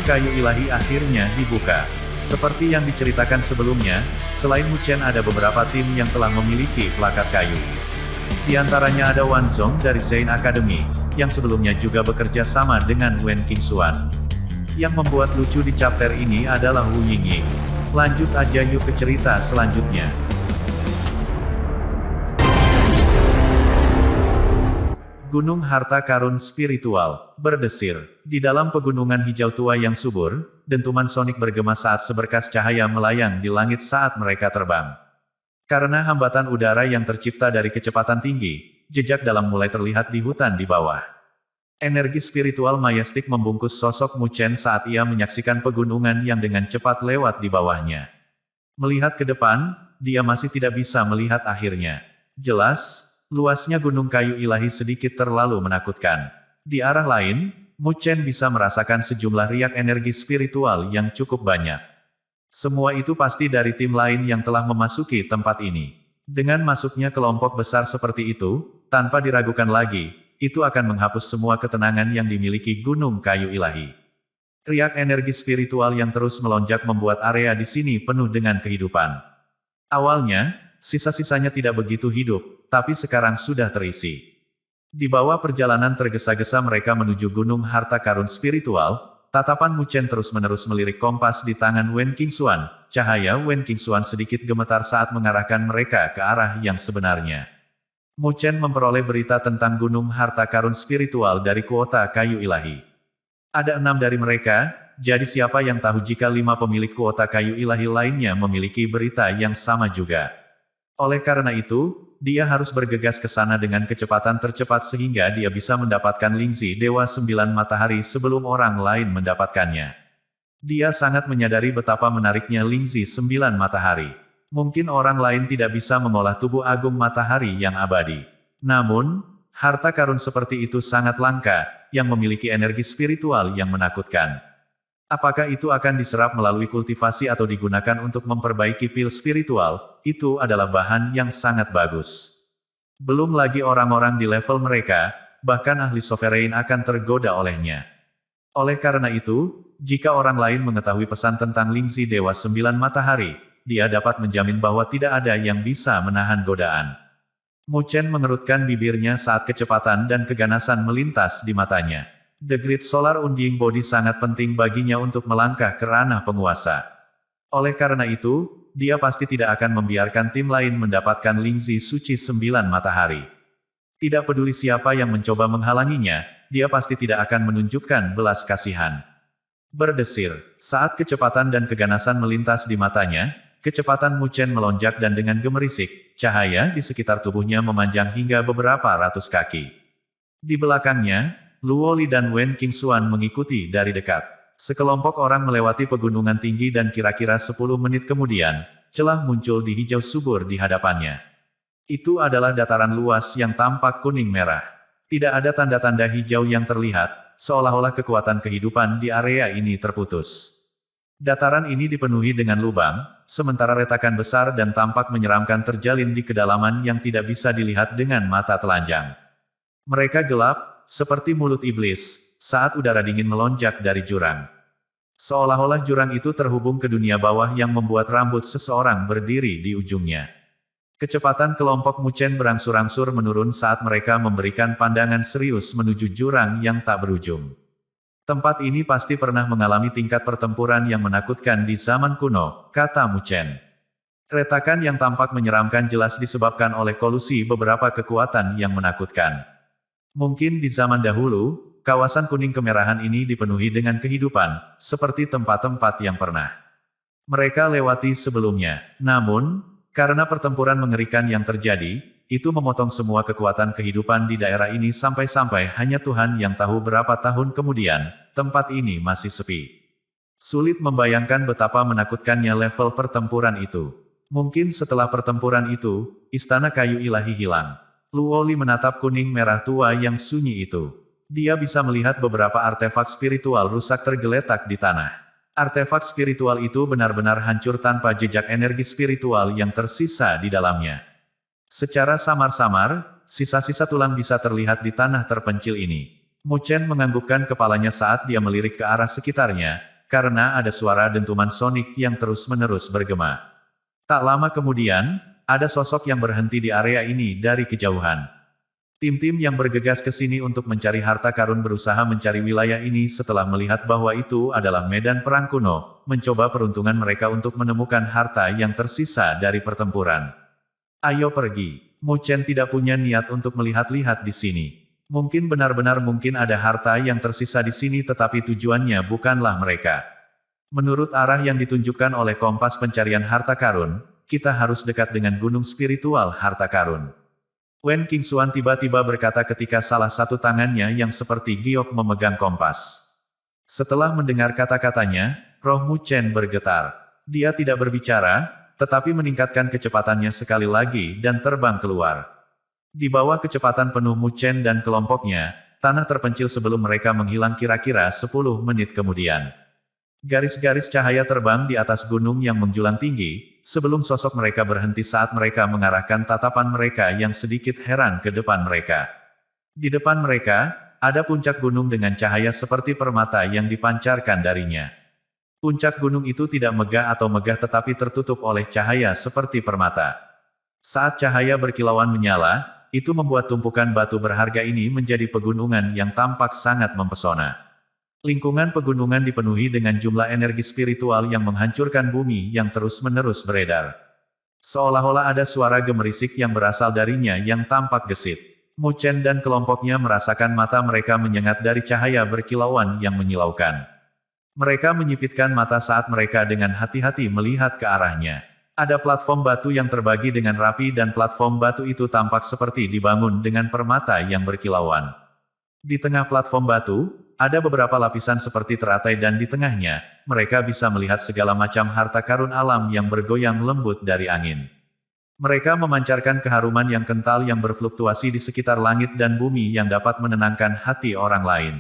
kayu ilahi akhirnya dibuka. Seperti yang diceritakan sebelumnya, selain Mu Chen ada beberapa tim yang telah memiliki plakat kayu. Di antaranya ada Wan Zong dari Saint Academy, yang sebelumnya juga bekerja sama dengan Wen Qingxuan. Yang membuat lucu di chapter ini adalah Wu Yingying. Lanjut aja yuk ke cerita selanjutnya. Gunung Harta Karun Spiritual, berdesir. Di dalam pegunungan hijau tua yang subur, dentuman sonik bergema saat seberkas cahaya melayang di langit saat mereka terbang. Karena hambatan udara yang tercipta dari kecepatan tinggi, jejak dalam mulai terlihat di hutan di bawah. Energi spiritual mayastik membungkus sosok Mu Chen saat ia menyaksikan pegunungan yang dengan cepat lewat di bawahnya. Melihat ke depan, dia masih tidak bisa melihat akhirnya. Jelas, luasnya gunung kayu ilahi sedikit terlalu menakutkan. Di arah lain, Mu Chen bisa merasakan sejumlah riak energi spiritual yang cukup banyak. Semua itu pasti dari tim lain yang telah memasuki tempat ini. Dengan masuknya kelompok besar seperti itu, tanpa diragukan lagi, itu akan menghapus semua ketenangan yang dimiliki gunung kayu ilahi. Riak energi spiritual yang terus melonjak membuat area di sini penuh dengan kehidupan. Awalnya, sisa-sisanya tidak begitu hidup, tapi sekarang sudah terisi. Di bawah perjalanan tergesa-gesa mereka menuju Gunung Harta Karun Spiritual, tatapan Mu Chen terus-menerus melirik kompas di tangan Wen Qingxuan. Cahaya Wen Qingxuan sedikit gemetar saat mengarahkan mereka ke arah yang sebenarnya. Mu Chen memperoleh berita tentang Gunung Harta Karun Spiritual dari kuota kayu ilahi. Ada 6 dari mereka, jadi siapa yang tahu jika 5 pemilik kuota kayu ilahi lainnya memiliki berita yang sama juga. Oleh karena itu, dia harus bergegas ke sana dengan kecepatan tercepat sehingga dia bisa mendapatkan Lingzi Dewa 9 Matahari sebelum orang lain mendapatkannya. Dia sangat menyadari betapa menariknya Lingzi 9 Matahari. Mungkin orang lain tidak bisa mengolah tubuh agung matahari yang abadi. Namun, harta karun seperti itu sangat langka, yang memiliki energi spiritual yang menakutkan. Apakah itu akan diserap melalui kultivasi atau digunakan untuk memperbaiki pil spiritual? Itu adalah bahan yang sangat bagus. Belum lagi orang-orang di level mereka, bahkan ahli sovereign akan tergoda olehnya. Oleh karena itu, jika orang lain mengetahui pesan tentang Lingzi Dewa 9 Matahari, dia dapat menjamin bahwa tidak ada yang bisa menahan godaan. Mu Chen mengerutkan bibirnya saat kecepatan dan keganasan melintas di matanya. The Great Solar Undying Body sangat penting baginya untuk melangkah ke ranah penguasa. Oleh karena itu, dia pasti tidak akan membiarkan tim lain mendapatkan Lingzi Suci 9 Matahari. Tidak peduli siapa yang mencoba menghalanginya, dia pasti tidak akan menunjukkan belas kasihan. Berdesir, saat kecepatan dan keganasan melintas di matanya, kecepatan Mu Chen melonjak dan dengan gemerisik, cahaya di sekitar tubuhnya memanjang hingga beberapa ratus kaki. Di belakangnya, Luo Li dan Wen Qingxuan mengikuti dari dekat. Sekelompok orang melewati pegunungan tinggi dan kira-kira 10 menit kemudian, celah muncul di hijau subur di hadapannya. Itu adalah dataran luas yang tampak kuning merah. Tidak ada tanda-tanda hijau yang terlihat, seolah-olah kekuatan kehidupan di area ini terputus. Dataran ini dipenuhi dengan lubang, sementara retakan besar dan tampak menyeramkan terjalin di kedalaman yang tidak bisa dilihat dengan mata telanjang. Mereka gelap, seperti mulut iblis, saat udara dingin melonjak dari jurang. Seolah-olah jurang itu terhubung ke dunia bawah yang membuat rambut seseorang berdiri di ujungnya. Kecepatan kelompok Mu Chen berangsur-angsur menurun saat mereka memberikan pandangan serius menuju jurang yang tak berujung. Tempat ini pasti pernah mengalami tingkat pertempuran yang menakutkan di zaman kuno, kata Mu Chen. Retakan yang tampak menyeramkan jelas disebabkan oleh kolusi beberapa kekuatan yang menakutkan. Mungkin di zaman dahulu, kawasan kuning kemerahan ini dipenuhi dengan kehidupan, seperti tempat-tempat yang pernah mereka lewati sebelumnya. Namun, karena pertempuran mengerikan yang terjadi, itu memotong semua kekuatan kehidupan di daerah ini sampai-sampai hanya Tuhan yang tahu berapa tahun kemudian, tempat ini masih sepi. Sulit membayangkan betapa menakutkannya level pertempuran itu. Mungkin setelah pertempuran itu, istana kayu ilahi hilang. Luo Li menatap kuning merah tua yang sunyi itu. Dia bisa melihat beberapa artefak spiritual rusak tergeletak di tanah. Artefak spiritual itu benar-benar hancur tanpa jejak energi spiritual yang tersisa di dalamnya. Secara samar-samar, sisa-sisa tulang bisa terlihat di tanah terpencil ini. Mu Chen menganggukkan kepalanya saat dia melirik ke arah sekitarnya, karena ada suara dentuman sonik yang terus-menerus bergema. Tak lama kemudian, ada sosok yang berhenti di area ini dari kejauhan. Tim-tim yang bergegas ke sini untuk mencari harta karun berusaha mencari wilayah ini setelah melihat bahwa itu adalah medan perang kuno, mencoba peruntungan mereka untuk menemukan harta yang tersisa dari pertempuran. Ayo pergi. Mu Chen tidak punya niat untuk melihat-lihat di sini. Mungkin benar-benar mungkin ada harta yang tersisa di sini tetapi tujuannya bukanlah mereka. Menurut arah yang ditunjukkan oleh kompas pencarian harta karun, kita harus dekat dengan gunung spiritual harta karun. Wen Qingxuan tiba-tiba berkata ketika salah satu tangannya yang seperti giok memegang kompas. Setelah mendengar kata-katanya, roh Mu Chen bergetar. Dia tidak berbicara, tetapi meningkatkan kecepatannya sekali lagi dan terbang keluar. Di bawah kecepatan penuh Mu Chen dan kelompoknya, tanah terpencil sebelum mereka menghilang kira-kira 10 menit kemudian. Garis-garis cahaya terbang di atas gunung yang menjulang tinggi, sebelum sosok mereka berhenti saat mereka mengarahkan tatapan mereka yang sedikit heran ke depan mereka. Di depan mereka, ada puncak gunung dengan cahaya seperti permata yang dipancarkan darinya. Puncak gunung itu tidak megah atau megah tetapi tertutup oleh cahaya seperti permata. Saat cahaya berkilauan menyala, itu membuat tumpukan batu berharga ini menjadi pegunungan yang tampak sangat mempesona. Lingkungan pegunungan dipenuhi dengan jumlah energi spiritual yang menghancurkan bumi yang terus-menerus beredar. Seolah-olah ada suara gemerisik yang berasal darinya yang tampak gesit. Mu Chen dan kelompoknya merasakan mata mereka menyengat dari cahaya berkilauan yang menyilaukan. Mereka menyipitkan mata saat mereka dengan hati-hati melihat ke arahnya. Ada platform batu yang terbagi dengan rapi dan platform batu itu tampak seperti dibangun dengan permata yang berkilauan. Di tengah platform batu, ada beberapa lapisan seperti teratai dan di tengahnya, mereka bisa melihat segala macam harta karun alam yang bergoyang lembut dari angin. Mereka memancarkan keharuman yang kental yang berfluktuasi di sekitar langit dan bumi yang dapat menenangkan hati orang lain.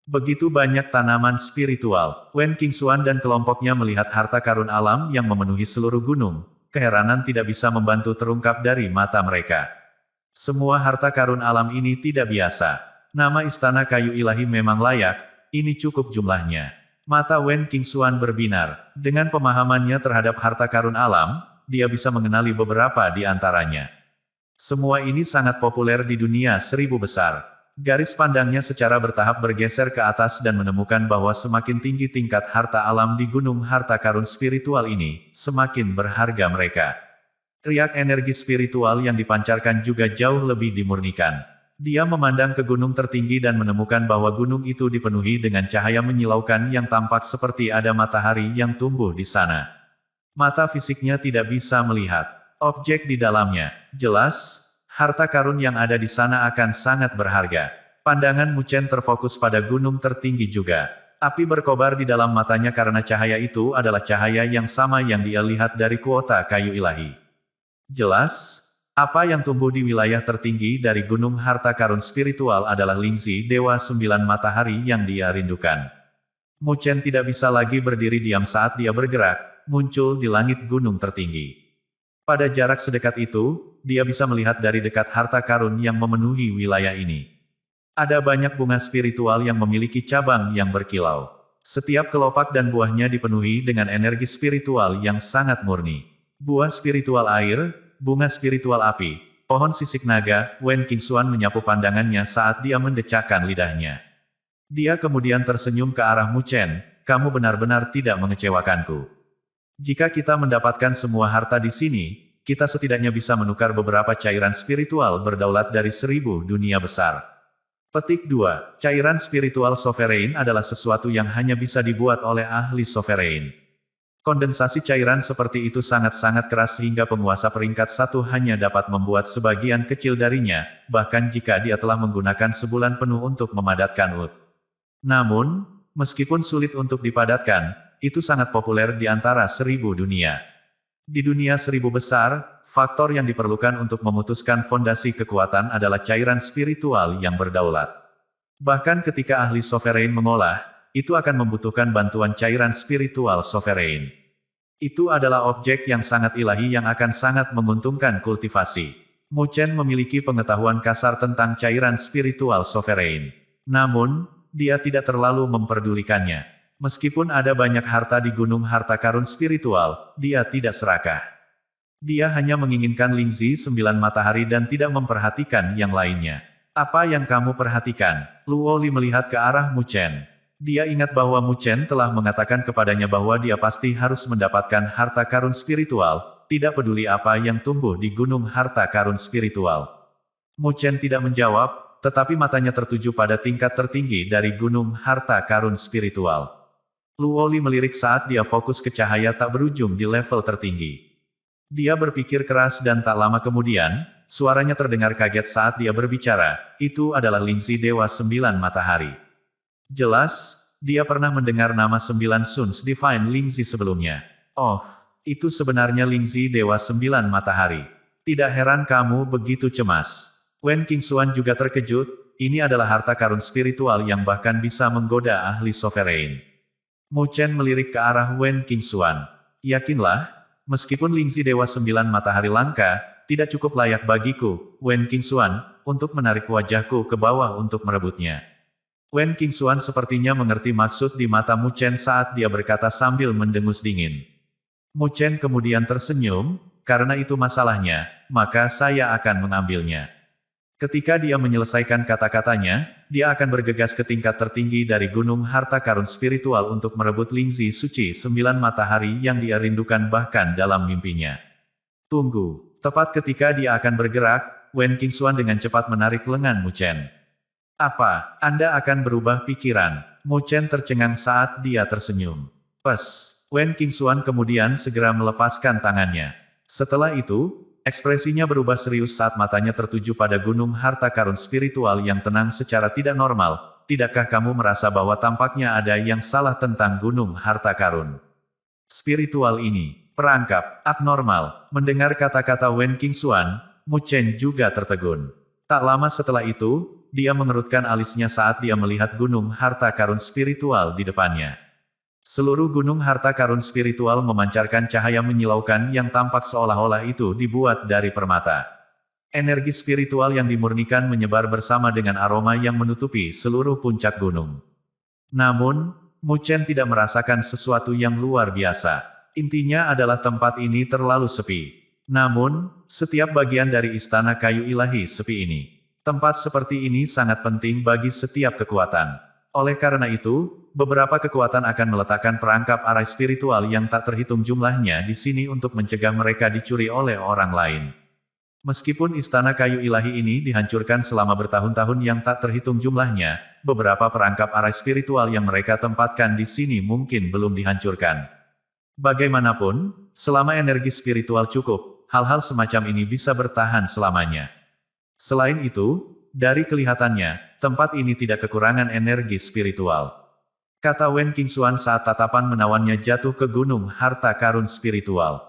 Begitu banyak tanaman spiritual, Wen Qingxuan dan kelompoknya melihat harta karun alam yang memenuhi seluruh gunung, keheranan tidak bisa membantu terungkap dari mata mereka. Semua harta karun alam ini tidak biasa. Nama istana kayu ilahi memang layak, ini cukup jumlahnya. Mata Wen Qingxuan berbinar. Dengan pemahamannya terhadap harta karun alam, dia bisa mengenali beberapa di antaranya. Semua ini sangat populer di dunia seribu besar. Garis pandangnya secara bertahap bergeser ke atas dan menemukan bahwa semakin tinggi tingkat harta alam di gunung harta karun spiritual ini, semakin berharga mereka. Riak energi spiritual yang dipancarkan juga jauh lebih dimurnikan. Dia memandang ke gunung tertinggi dan menemukan bahwa gunung itu dipenuhi dengan cahaya menyilaukan yang tampak seperti ada matahari yang tumbuh di sana. Mata fisiknya tidak bisa melihat objek di dalamnya. Jelas, harta karun yang ada di sana akan sangat berharga. Pandangan Mu Chen terfokus pada gunung tertinggi juga. Api berkobar di dalam matanya karena cahaya itu adalah cahaya yang sama yang dia lihat dari kuota kayu ilahi. Jelas, apa yang tumbuh di wilayah tertinggi dari gunung harta karun spiritual adalah Lingzi, Dewa Sembilan Matahari yang dia rindukan. Mu Chen tidak bisa lagi berdiri diam saat dia bergerak, muncul di langit gunung tertinggi. Pada jarak sedekat itu, dia bisa melihat dari dekat harta karun yang memenuhi wilayah ini. Ada banyak bunga spiritual yang memiliki cabang yang berkilau. Setiap kelopak dan buahnya dipenuhi dengan energi spiritual yang sangat murni. Buah spiritual air, bunga spiritual api, pohon sisik naga, Wen Qingxuan menyapu pandangannya saat dia mendecakkan lidahnya. Dia kemudian tersenyum ke arah Mu Chen, kamu benar-benar tidak mengecewakanku. Jika kita mendapatkan semua harta di sini, kita setidaknya bisa menukar beberapa cairan spiritual berdaulat dari 1000 dunia besar. Petik 2. Cairan spiritual sovereign adalah sesuatu yang hanya bisa dibuat oleh ahli sovereign. Kondensasi cairan seperti itu sangat-sangat keras sehingga penguasa peringkat 1 hanya dapat membuat sebagian kecil darinya, bahkan jika dia telah menggunakan sebulan penuh untuk memadatkan ut. Namun, meskipun sulit untuk dipadatkan, itu sangat populer di antara 1000 dunia. Di dunia 1000 besar, faktor yang diperlukan untuk memutuskan fondasi kekuatan adalah cairan spiritual yang berdaulat. Bahkan ketika ahli sovereign mengolah, itu akan membutuhkan bantuan cairan spiritual sovereign. Itu adalah objek yang sangat ilahi yang akan sangat menguntungkan kultivasi. Mu Chen memiliki pengetahuan kasar tentang cairan spiritual sovereign. Namun, dia tidak terlalu memperdulikannya. Meskipun ada banyak harta di gunung harta karun spiritual, dia tidak serakah. Dia hanya menginginkan Lingzi 9 matahari dan tidak memperhatikan yang lainnya. Apa yang kamu perhatikan? Luo Li melihat ke arah Mu Chen. Dia ingat bahwa Mu Chen telah mengatakan kepadanya bahwa dia pasti harus mendapatkan harta karun spiritual, tidak peduli apa yang tumbuh di gunung harta karun spiritual. Mu Chen tidak menjawab, tetapi matanya tertuju pada tingkat tertinggi dari gunung harta karun spiritual. Luo Li melirik saat dia fokus ke cahaya tak berujung di level tertinggi. Dia berpikir keras dan tak lama kemudian, suaranya terdengar kaget saat dia berbicara, itu adalah Lingzi Dewa 9 Matahari. Jelas, dia pernah mendengar nama 9 Suns Divine Lingzi sebelumnya. Oh, itu sebenarnya Lingzi Dewa 9 Matahari. Tidak heran kamu begitu cemas. Wen Qingxuan juga terkejut, ini adalah harta karun spiritual yang bahkan bisa menggoda ahli sovereign. Mu Chen melirik ke arah Wen Qingxuan. Yakinlah, meskipun Lingzi Dewa 9 Matahari langka, tidak cukup layak bagiku, Wen Qingxuan, untuk menarik wajahku ke bawah untuk merebutnya. Wen Qingxuan sepertinya mengerti maksud di mata Mu Chen saat dia berkata sambil mendengus dingin. Mu Chen kemudian tersenyum, karena itu masalahnya, maka saya akan mengambilnya. Ketika dia menyelesaikan kata-katanya, dia akan bergegas ke tingkat tertinggi dari gunung harta karun spiritual untuk merebut Lingzi suci 9 matahari yang dia rindukan bahkan dalam mimpinya. Tunggu, tepat ketika dia akan bergerak, Wen Qingxuan dengan cepat menarik lengan Mu Chen. Apa, Anda akan berubah pikiran? Mu Chen tercengang saat dia tersenyum. Pes. Wen Qingxuan kemudian segera melepaskan tangannya. Setelah itu, ekspresinya berubah serius saat matanya tertuju pada gunung harta karun spiritual yang tenang secara tidak normal. Tidakkah kamu merasa bahwa tampaknya ada yang salah tentang gunung harta karun spiritual ini? Perangkap, abnormal. Mendengar kata-kata Wen Qingxuan, Mu Chen juga tertegun. Tak lama setelah itu, dia mengerutkan alisnya saat dia melihat gunung harta karun spiritual di depannya. Seluruh gunung harta karun spiritual memancarkan cahaya menyilaukan yang tampak seolah-olah itu dibuat dari permata. Energi spiritual yang dimurnikan menyebar bersama dengan aroma yang menutupi seluruh puncak gunung. Namun, Mu Chen tidak merasakan sesuatu yang luar biasa. Intinya adalah tempat ini terlalu sepi. Namun, setiap bagian dari istana kayu ilahi sepi ini. Tempat seperti ini sangat penting bagi setiap kekuatan. Oleh karena itu, beberapa kekuatan akan meletakkan perangkap arai spiritual yang tak terhitung jumlahnya di sini untuk mencegah mereka dicuri oleh orang lain. Meskipun istana kayu ilahi ini dihancurkan selama bertahun-tahun yang tak terhitung jumlahnya, beberapa perangkap arai spiritual yang mereka tempatkan di sini mungkin belum dihancurkan. Bagaimanapun, selama energi spiritual cukup, hal-hal semacam ini bisa bertahan selamanya. Selain itu, dari kelihatannya, tempat ini tidak kekurangan energi spiritual. Kata Wen Qingxuan saat tatapan menawannya jatuh ke gunung harta karun spiritual.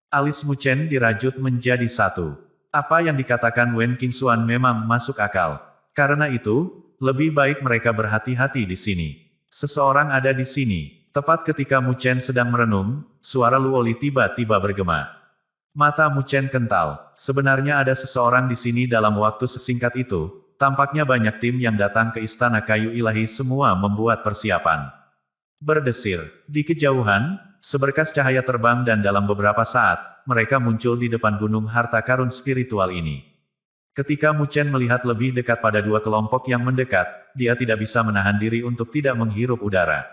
Alis Mu Chen dirajut menjadi satu. Apa yang dikatakan Wen Qingxuan memang masuk akal. Karena itu, lebih baik mereka berhati-hati di sini. Seseorang ada di sini. Tepat ketika Mu Chen sedang merenung, suara Luo Li tiba-tiba bergema. Mata Mu Chen kental. Sebenarnya ada seseorang di sini dalam waktu sesingkat itu. Tampaknya banyak tim yang datang ke istana kayu ilahi semua membuat persiapan. Berdesir. Di kejauhan, seberkas cahaya terbang dan dalam beberapa saat, mereka muncul di depan gunung harta karun spiritual ini. Ketika Mu Chen melihat lebih dekat pada dua kelompok yang mendekat, dia tidak bisa menahan diri untuk tidak menghirup udara.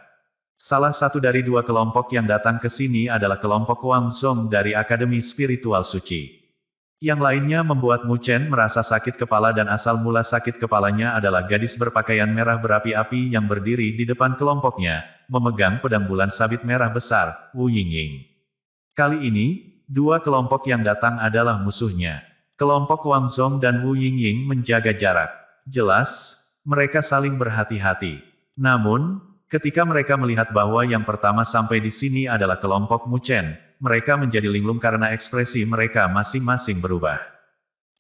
Salah satu dari dua kelompok yang datang ke sini adalah kelompok Wang Zong dari Akademi Spiritual Suci. Yang lainnya membuat Mu Chen merasa sakit kepala dan asal mula sakit kepalanya adalah gadis berpakaian merah berapi-api yang berdiri di depan kelompoknya, memegang pedang bulan sabit merah besar, Wu Yingying. Kali ini, dua kelompok yang datang adalah musuhnya. Kelompok Wang Zong dan Wu Yingying menjaga jarak. Jelas, mereka saling berhati-hati. Namun, ketika mereka melihat bahwa yang pertama sampai di sini adalah kelompok Mu Chen, mereka menjadi linglung karena ekspresi mereka masing-masing berubah.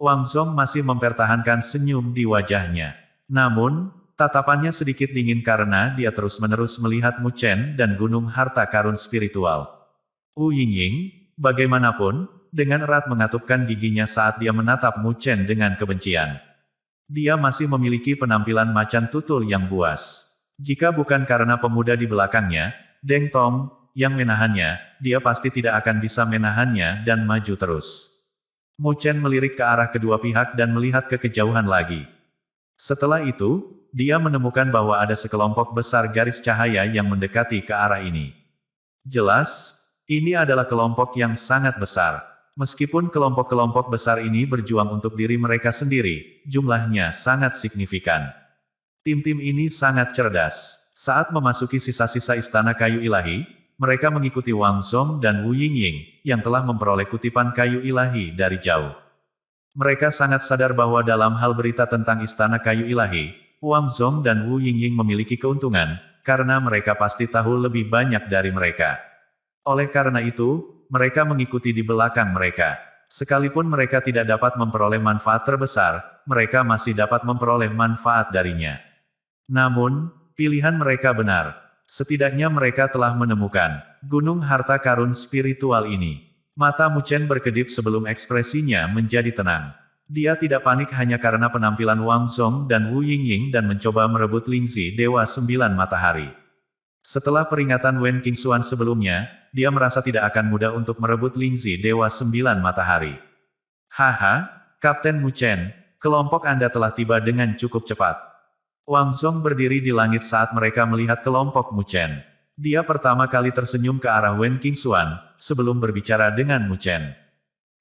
Wang Zong masih mempertahankan senyum di wajahnya. Namun, tatapannya sedikit dingin karena dia terus-menerus melihat Mu Chen dan gunung harta karun spiritual. Wu Yingying, bagaimanapun, dengan erat mengatupkan giginya saat dia menatap Mu Chen dengan kebencian. Dia masih memiliki penampilan macan tutul yang buas. Jika bukan karena pemuda di belakangnya, Deng Tong, yang menahannya, dia pasti tidak akan bisa menahannya dan maju terus. Mu Chen melirik ke arah kedua pihak dan melihat ke kejauhan lagi. Setelah itu, dia menemukan bahwa ada sekelompok besar garis cahaya yang mendekati ke arah ini. Jelas, ini adalah kelompok yang sangat besar. Meskipun kelompok-kelompok besar ini berjuang untuk diri mereka sendiri, jumlahnya sangat signifikan. Tim-tim ini sangat cerdas. Saat memasuki sisa-sisa istana kayu ilahi, mereka mengikuti Wang Zhong dan Wu Yingying, yang telah memperoleh kutipan kayu ilahi dari jauh. Mereka sangat sadar bahwa dalam hal berita tentang istana kayu ilahi, Wang Zhong dan Wu Yingying memiliki keuntungan, karena mereka pasti tahu lebih banyak dari mereka. Oleh karena itu, mereka mengikuti di belakang mereka. Sekalipun mereka tidak dapat memperoleh manfaat terbesar, mereka masih dapat memperoleh manfaat darinya. Namun, pilihan mereka benar. Setidaknya mereka telah menemukan gunung harta karun spiritual ini. Mata Mu Chen berkedip sebelum ekspresinya menjadi tenang. Dia tidak panik hanya karena penampilan Wang Zhong dan Wu Yingying dan mencoba merebut Lingzi Dewa Sembilan Matahari. Setelah peringatan Wen Qingxuan sebelumnya, dia merasa tidak akan mudah untuk merebut Lingzi Dewa Sembilan Matahari. Haha, Kapten Mu Chen, kelompok Anda telah tiba dengan cukup cepat. Wang Zhong berdiri di langit saat mereka melihat kelompok Mu Chen. Dia pertama kali tersenyum ke arah Wen Qingxuan, sebelum berbicara dengan Mu Chen.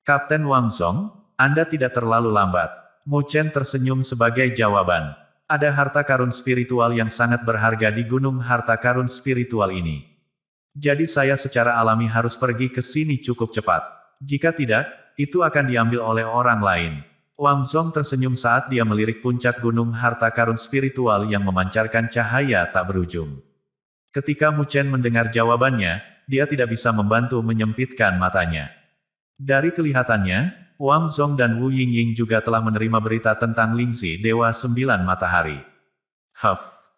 Kapten Wang Zhong, Anda tidak terlalu lambat. Mu Chen tersenyum sebagai jawaban. Ada harta karun spiritual yang sangat berharga di gunung harta karun spiritual ini. Jadi saya secara alami harus pergi ke sini cukup cepat. Jika tidak, itu akan diambil oleh orang lain. Wang Zhong tersenyum saat dia melirik puncak gunung harta karun spiritual yang memancarkan cahaya tak berujung. Ketika Mu Chen mendengar jawabannya, dia tidak bisa membantu menyempitkan matanya. Dari kelihatannya, Wang Zhong dan Wu Yingying juga telah menerima berita tentang Lingzi Dewa Sembilan Matahari.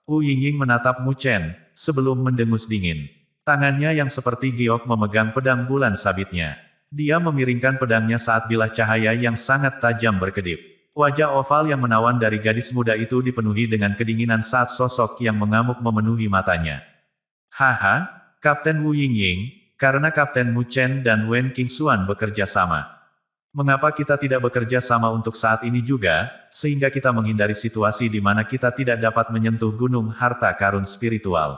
Wu Yingying menatap Mu Chen, sebelum mendengus dingin. Tangannya yang seperti giok memegang pedang bulan sabitnya. Dia memiringkan pedangnya saat bilah cahaya yang sangat tajam berkedip. Wajah oval yang menawan dari gadis muda itu dipenuhi dengan kedinginan saat sosok yang mengamuk memenuhi matanya. Haha, Kapten Wu Yingying, karena Kapten Mu Chen dan Wen Qingxuan bekerja sama. Mengapa kita tidak bekerja sama untuk saat ini juga, sehingga kita menghindari situasi di mana kita tidak dapat menyentuh gunung harta karun spiritual?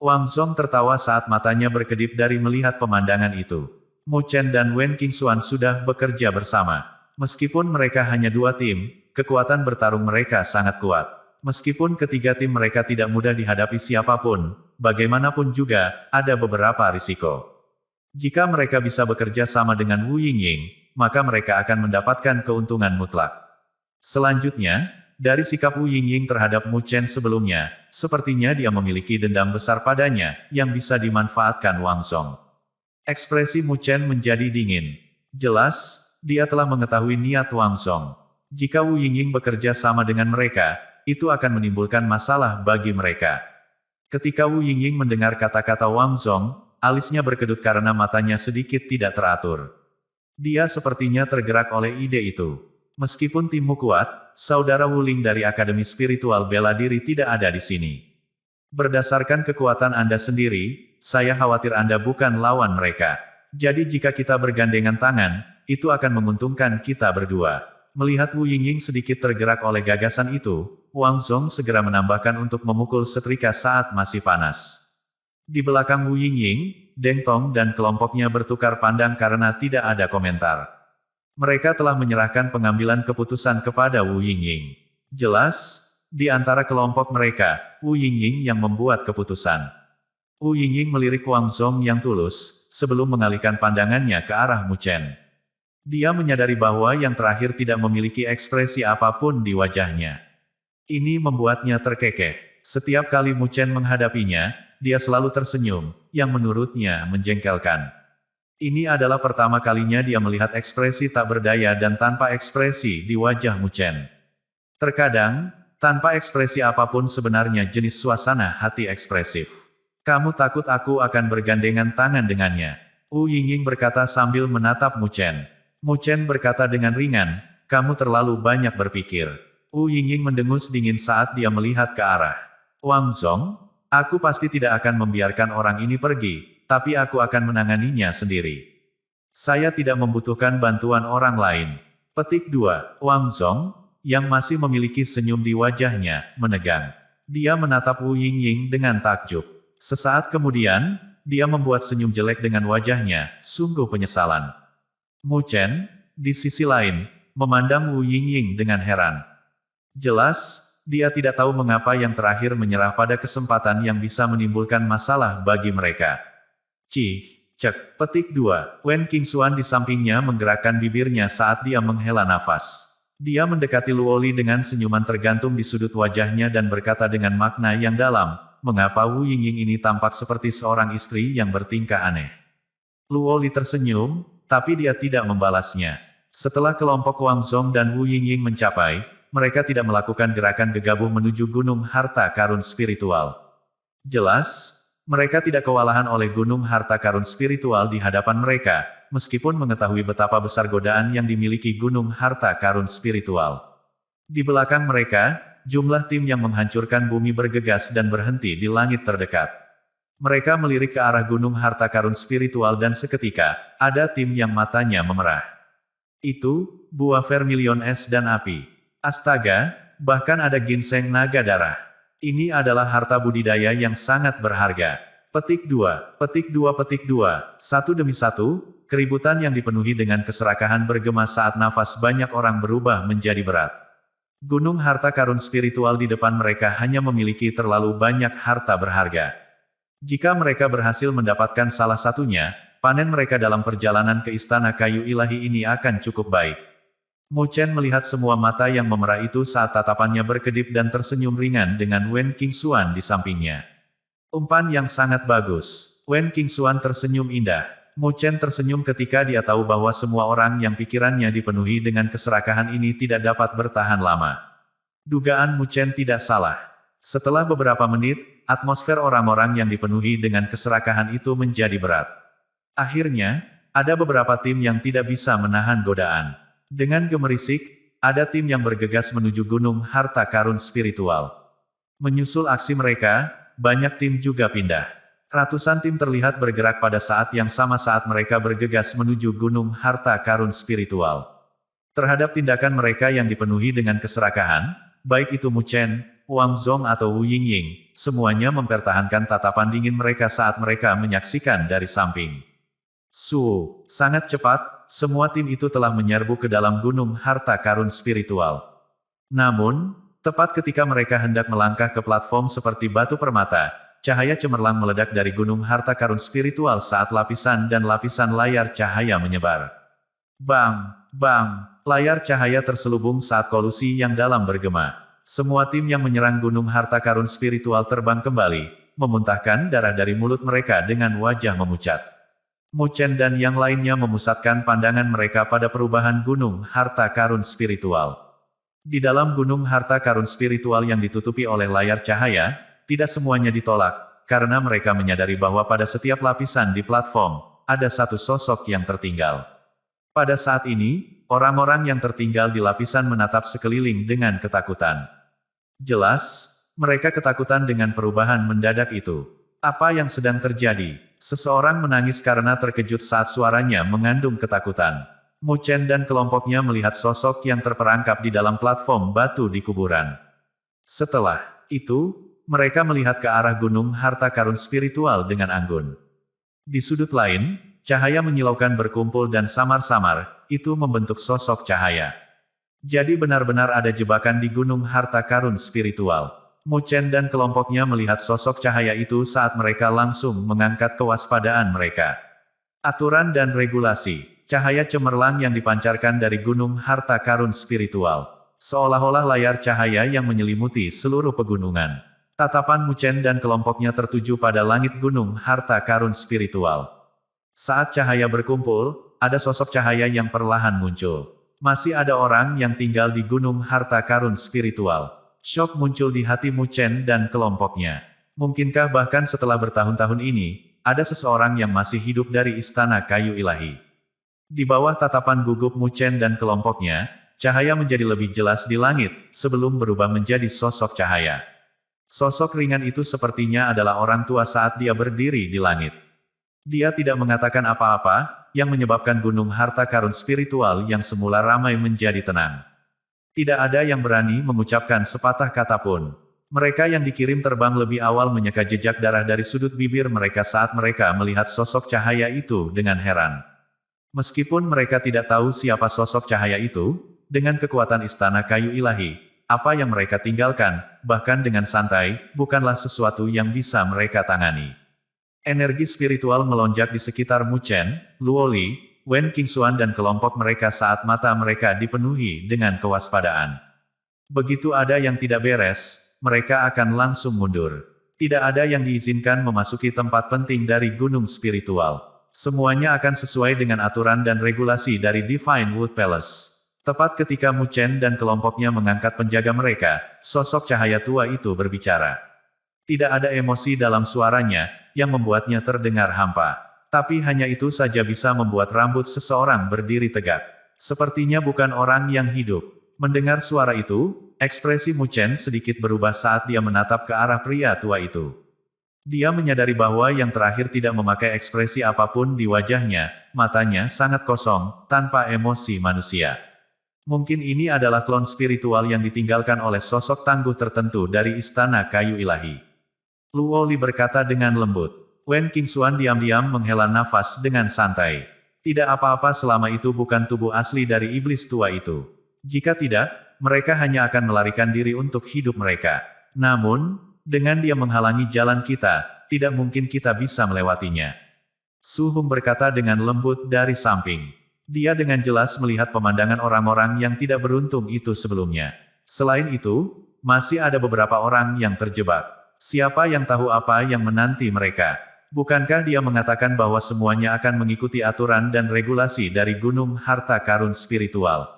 Wang Zhong tertawa saat matanya berkedip dari melihat pemandangan itu. Mu Chen dan Wen Qingxuan sudah bekerja bersama. Meskipun mereka hanya dua tim, kekuatan bertarung mereka sangat kuat. Meskipun ketiga tim mereka tidak mudah dihadapi siapapun, bagaimanapun juga, ada beberapa risiko. Jika mereka bisa bekerja sama dengan Wu Yingying, maka mereka akan mendapatkan keuntungan mutlak. Selanjutnya, dari sikap Wu Yingying terhadap Mu Chen sebelumnya, sepertinya dia memiliki dendam besar padanya, yang bisa dimanfaatkan Wang Zhong. Ekspresi Mu Chen menjadi dingin. Jelas, dia telah mengetahui niat Wang Zhong. Jika Wu Yingying bekerja sama dengan mereka, itu akan menimbulkan masalah bagi mereka. Ketika Wu Yingying mendengar kata-kata Wang Zhong, alisnya berkedut karena matanya sedikit tidak teratur. Dia sepertinya tergerak oleh ide itu. Meskipun timmu kuat, saudara Wu Ling dari Akademi Spiritual Bela Diri tidak ada di sini. Berdasarkan kekuatan Anda sendiri, saya khawatir Anda bukan lawan mereka. Jadi jika kita bergandengan tangan, itu akan menguntungkan kita berdua. Melihat Wu Yingying sedikit tergerak oleh gagasan itu, Wang Zhong segera menambahkan untuk memukul setrika saat masih panas. Di belakang Wu Yingying, Deng Tong dan kelompoknya bertukar pandang karena tidak ada komentar. Mereka telah menyerahkan pengambilan keputusan kepada Wu Yingying. Jelas, di antara kelompok mereka, Wu Yingying yang membuat keputusan. Wu Yingying melirik Wang Zhong yang tulus, sebelum mengalihkan pandangannya ke arah Mu Chen. Dia menyadari bahwa yang terakhir tidak memiliki ekspresi apapun di wajahnya. Ini membuatnya terkekeh. Setiap kali Mu Chen menghadapinya, dia selalu tersenyum, yang menurutnya menjengkelkan. Ini adalah pertama kalinya dia melihat ekspresi tak berdaya dan tanpa ekspresi di wajah Mu Chen. Terkadang, tanpa ekspresi apapun sebenarnya jenis suasana hati ekspresif. Kamu takut aku akan bergandengan tangan dengannya? Wu Yingying berkata sambil menatap Mu Chen. Mu Chen berkata dengan ringan, kamu terlalu banyak berpikir. Wu Yingying mendengus dingin saat dia melihat ke arah Wang Zong, aku pasti tidak akan membiarkan orang ini pergi, tapi aku akan menanganinya sendiri. Saya tidak membutuhkan bantuan orang lain. Petik 2. Wang Zong, yang masih memiliki senyum di wajahnya, menegang. Dia menatap Wu Yingying dengan takjub. Sesaat kemudian, dia membuat senyum jelek dengan wajahnya, sungguh penyesalan. Mu Chen, di sisi lain, memandang Wu Yingying dengan heran. Jelas, dia tidak tahu mengapa yang terakhir menyerah pada kesempatan yang bisa menimbulkan masalah bagi mereka. Cek. Petik 2. Wen Qingxuan di sampingnya menggerakkan bibirnya saat dia menghela nafas. Dia mendekati Luoli dengan senyuman tergantung di sudut wajahnya dan berkata dengan makna yang dalam, mengapa Wu Yingying ini tampak seperti seorang istri yang bertingkah aneh. Luoli tersenyum, tapi dia tidak membalasnya. Setelah kelompok Wang Zong dan Wu Yingying mencapai, mereka tidak melakukan gerakan gegabah menuju gunung harta karun spiritual. Jelas, mereka tidak kewalahan oleh gunung harta karun spiritual di hadapan mereka, meskipun mengetahui betapa besar godaan yang dimiliki gunung harta karun spiritual. Di belakang mereka, jumlah tim yang menghancurkan bumi bergegas dan berhenti di langit terdekat. Mereka melirik ke arah gunung harta karun spiritual dan seketika, ada tim yang matanya memerah. Itu, buah vermilion es dan api. Astaga, bahkan ada ginseng naga darah. Ini adalah harta budidaya yang sangat berharga. Petik 2. Petik 2. Petik 2. Satu demi satu, keributan yang dipenuhi dengan keserakahan bergema saat nafas banyak orang berubah menjadi berat. Gunung harta karun spiritual di depan mereka hanya memiliki terlalu banyak harta berharga. Jika mereka berhasil mendapatkan salah satunya, panen mereka dalam perjalanan ke istana kayu ilahi ini akan cukup baik. Mu Chen melihat semua mata yang memerah itu saat tatapannya berkedip dan tersenyum ringan dengan Wen Qingxuan di sampingnya. Umpan yang sangat bagus. Wen Qingxuan tersenyum indah. Mu Chen tersenyum ketika dia tahu bahwa semua orang yang pikirannya dipenuhi dengan keserakahan ini tidak dapat bertahan lama. Dugaan Mu Chen tidak salah. Setelah beberapa menit, atmosfer orang-orang yang dipenuhi dengan keserakahan itu menjadi berat. Akhirnya, ada beberapa tim yang tidak bisa menahan godaan. Dengan gemerisik, ada tim yang bergegas menuju gunung harta karun spiritual. Menyusul aksi mereka, banyak tim juga pindah. Ratusan tim terlihat bergerak pada saat yang sama saat mereka bergegas menuju gunung harta karun spiritual. Terhadap tindakan mereka yang dipenuhi dengan keserakahan, baik itu Mu Chen, Wang Zong atau Wu Yingying, semuanya mempertahankan tatapan dingin mereka saat mereka menyaksikan dari samping. Sangat cepat, semua tim itu telah menyerbu ke dalam gunung harta karun spiritual. Namun, tepat ketika mereka hendak melangkah ke platform seperti batu permata, cahaya cemerlang meledak dari gunung harta karun spiritual saat lapisan dan lapisan layar cahaya menyebar. Bang! Bang! Layar cahaya terselubung saat kolusi yang dalam bergema. Semua tim yang menyerang gunung harta karun spiritual terbang kembali, memuntahkan darah dari mulut mereka dengan wajah memucat. Mu Chen dan yang lainnya memusatkan pandangan mereka pada perubahan gunung harta karun spiritual. Di dalam gunung harta karun spiritual yang ditutupi oleh layar cahaya, tidak semuanya ditolak, karena mereka menyadari bahwa pada setiap lapisan di platform, ada satu sosok yang tertinggal. Pada saat ini, orang-orang yang tertinggal di lapisan menatap sekeliling dengan ketakutan. Jelas, mereka ketakutan dengan perubahan mendadak itu. Apa yang sedang terjadi? Seseorang menangis karena terkejut saat suaranya mengandung ketakutan. Mu Chen dan kelompoknya melihat sosok yang terperangkap di dalam platform batu di kuburan. Setelah itu, mereka melihat ke arah gunung harta karun spiritual dengan anggun. Di sudut lain, cahaya menyilaukan berkumpul dan samar-samar, itu membentuk sosok cahaya. Jadi benar-benar ada jebakan di gunung harta karun spiritual. Mu Chen dan kelompoknya melihat sosok cahaya itu saat mereka langsung mengangkat kewaspadaan mereka. Aturan dan regulasi, cahaya cemerlang yang dipancarkan dari gunung harta karun spiritual. Seolah-olah layar cahaya yang menyelimuti seluruh pegunungan. Tatapan Mu Chen dan kelompoknya tertuju pada langit gunung harta karun spiritual. Saat cahaya berkumpul, ada sosok cahaya yang perlahan muncul. Masih ada orang yang tinggal di gunung harta karun spiritual. Syok muncul di hati Mu Chen dan kelompoknya. Mungkinkah bahkan setelah bertahun-tahun ini, ada seseorang yang masih hidup dari istana kayu ilahi? Di bawah tatapan gugup Mu Chen dan kelompoknya, cahaya menjadi lebih jelas di langit, sebelum berubah menjadi sosok cahaya. Sosok ringan itu sepertinya adalah orang tua saat dia berdiri di langit. Dia tidak mengatakan apa-apa, yang menyebabkan gunung harta karun spiritual yang semula ramai menjadi tenang. Tidak ada yang berani mengucapkan sepatah kata pun. Mereka yang dikirim terbang lebih awal menyeka jejak darah dari sudut bibir mereka saat mereka melihat sosok cahaya itu dengan heran. Meskipun mereka tidak tahu siapa sosok cahaya itu, dengan kekuatan istana kayu ilahi, apa yang mereka tinggalkan, bahkan dengan santai, bukanlah sesuatu yang bisa mereka tangani. Energi spiritual melonjak di sekitar Mu Chen, Luo Li, Wen Qingxuan dan kelompok mereka saat mata mereka dipenuhi dengan kewaspadaan. Begitu ada yang tidak beres, mereka akan langsung mundur. Tidak ada yang diizinkan memasuki tempat penting dari gunung spiritual. Semuanya akan sesuai dengan aturan dan regulasi dari Divine Wood Palace. Tepat ketika Mu Chen dan kelompoknya mengangkat penjaga mereka, sosok cahaya tua itu berbicara. Tidak ada emosi dalam suaranya, yang membuatnya terdengar hampa. Tapi hanya itu saja bisa membuat rambut seseorang berdiri tegak. Sepertinya bukan orang yang hidup. Mendengar suara itu, ekspresi Mu Chen sedikit berubah saat dia menatap ke arah pria tua itu. Dia menyadari bahwa yang terakhir tidak memakai ekspresi apapun di wajahnya, matanya sangat kosong, tanpa emosi manusia. Mungkin ini adalah klon spiritual yang ditinggalkan oleh sosok tangguh tertentu dari istana kayu ilahi. Luo Li berkata dengan lembut. Wen Qingxuan diam-diam menghela nafas dengan santai. Tidak apa-apa selama itu bukan tubuh asli dari iblis tua itu. Jika tidak, mereka hanya akan melarikan diri untuk hidup mereka. Namun, dengan dia menghalangi jalan kita, tidak mungkin kita bisa melewatinya. Su Hong berkata dengan lembut dari samping. Dia dengan jelas melihat pemandangan orang-orang yang tidak beruntung itu sebelumnya. Selain itu, masih ada beberapa orang yang terjebak. Siapa yang tahu apa yang menanti mereka? Bukankah dia mengatakan bahwa semuanya akan mengikuti aturan dan regulasi dari gunung harta karun spiritual?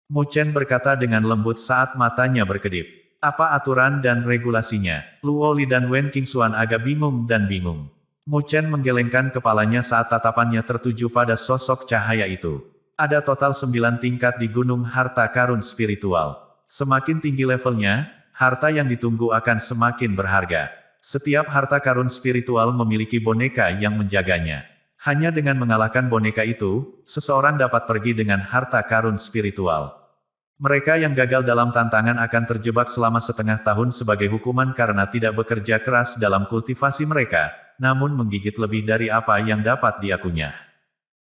Mu Chen berkata dengan lembut saat matanya berkedip. Apa aturan dan regulasinya? Luo Li dan Wen Qingxuan agak bingung dan bingung. Mu Chen menggelengkan kepalanya saat tatapannya tertuju pada sosok cahaya itu. Ada total 9 tingkat di gunung harta karun spiritual. Semakin tinggi levelnya, harta yang ditunggu akan semakin berharga. Setiap harta karun spiritual memiliki boneka yang menjaganya. Hanya dengan mengalahkan boneka itu, seseorang dapat pergi dengan harta karun spiritual. Mereka yang gagal dalam tantangan akan terjebak selama setengah tahun sebagai hukuman karena tidak bekerja keras dalam kultivasi mereka, namun menggigit lebih dari apa yang dapat diakunya.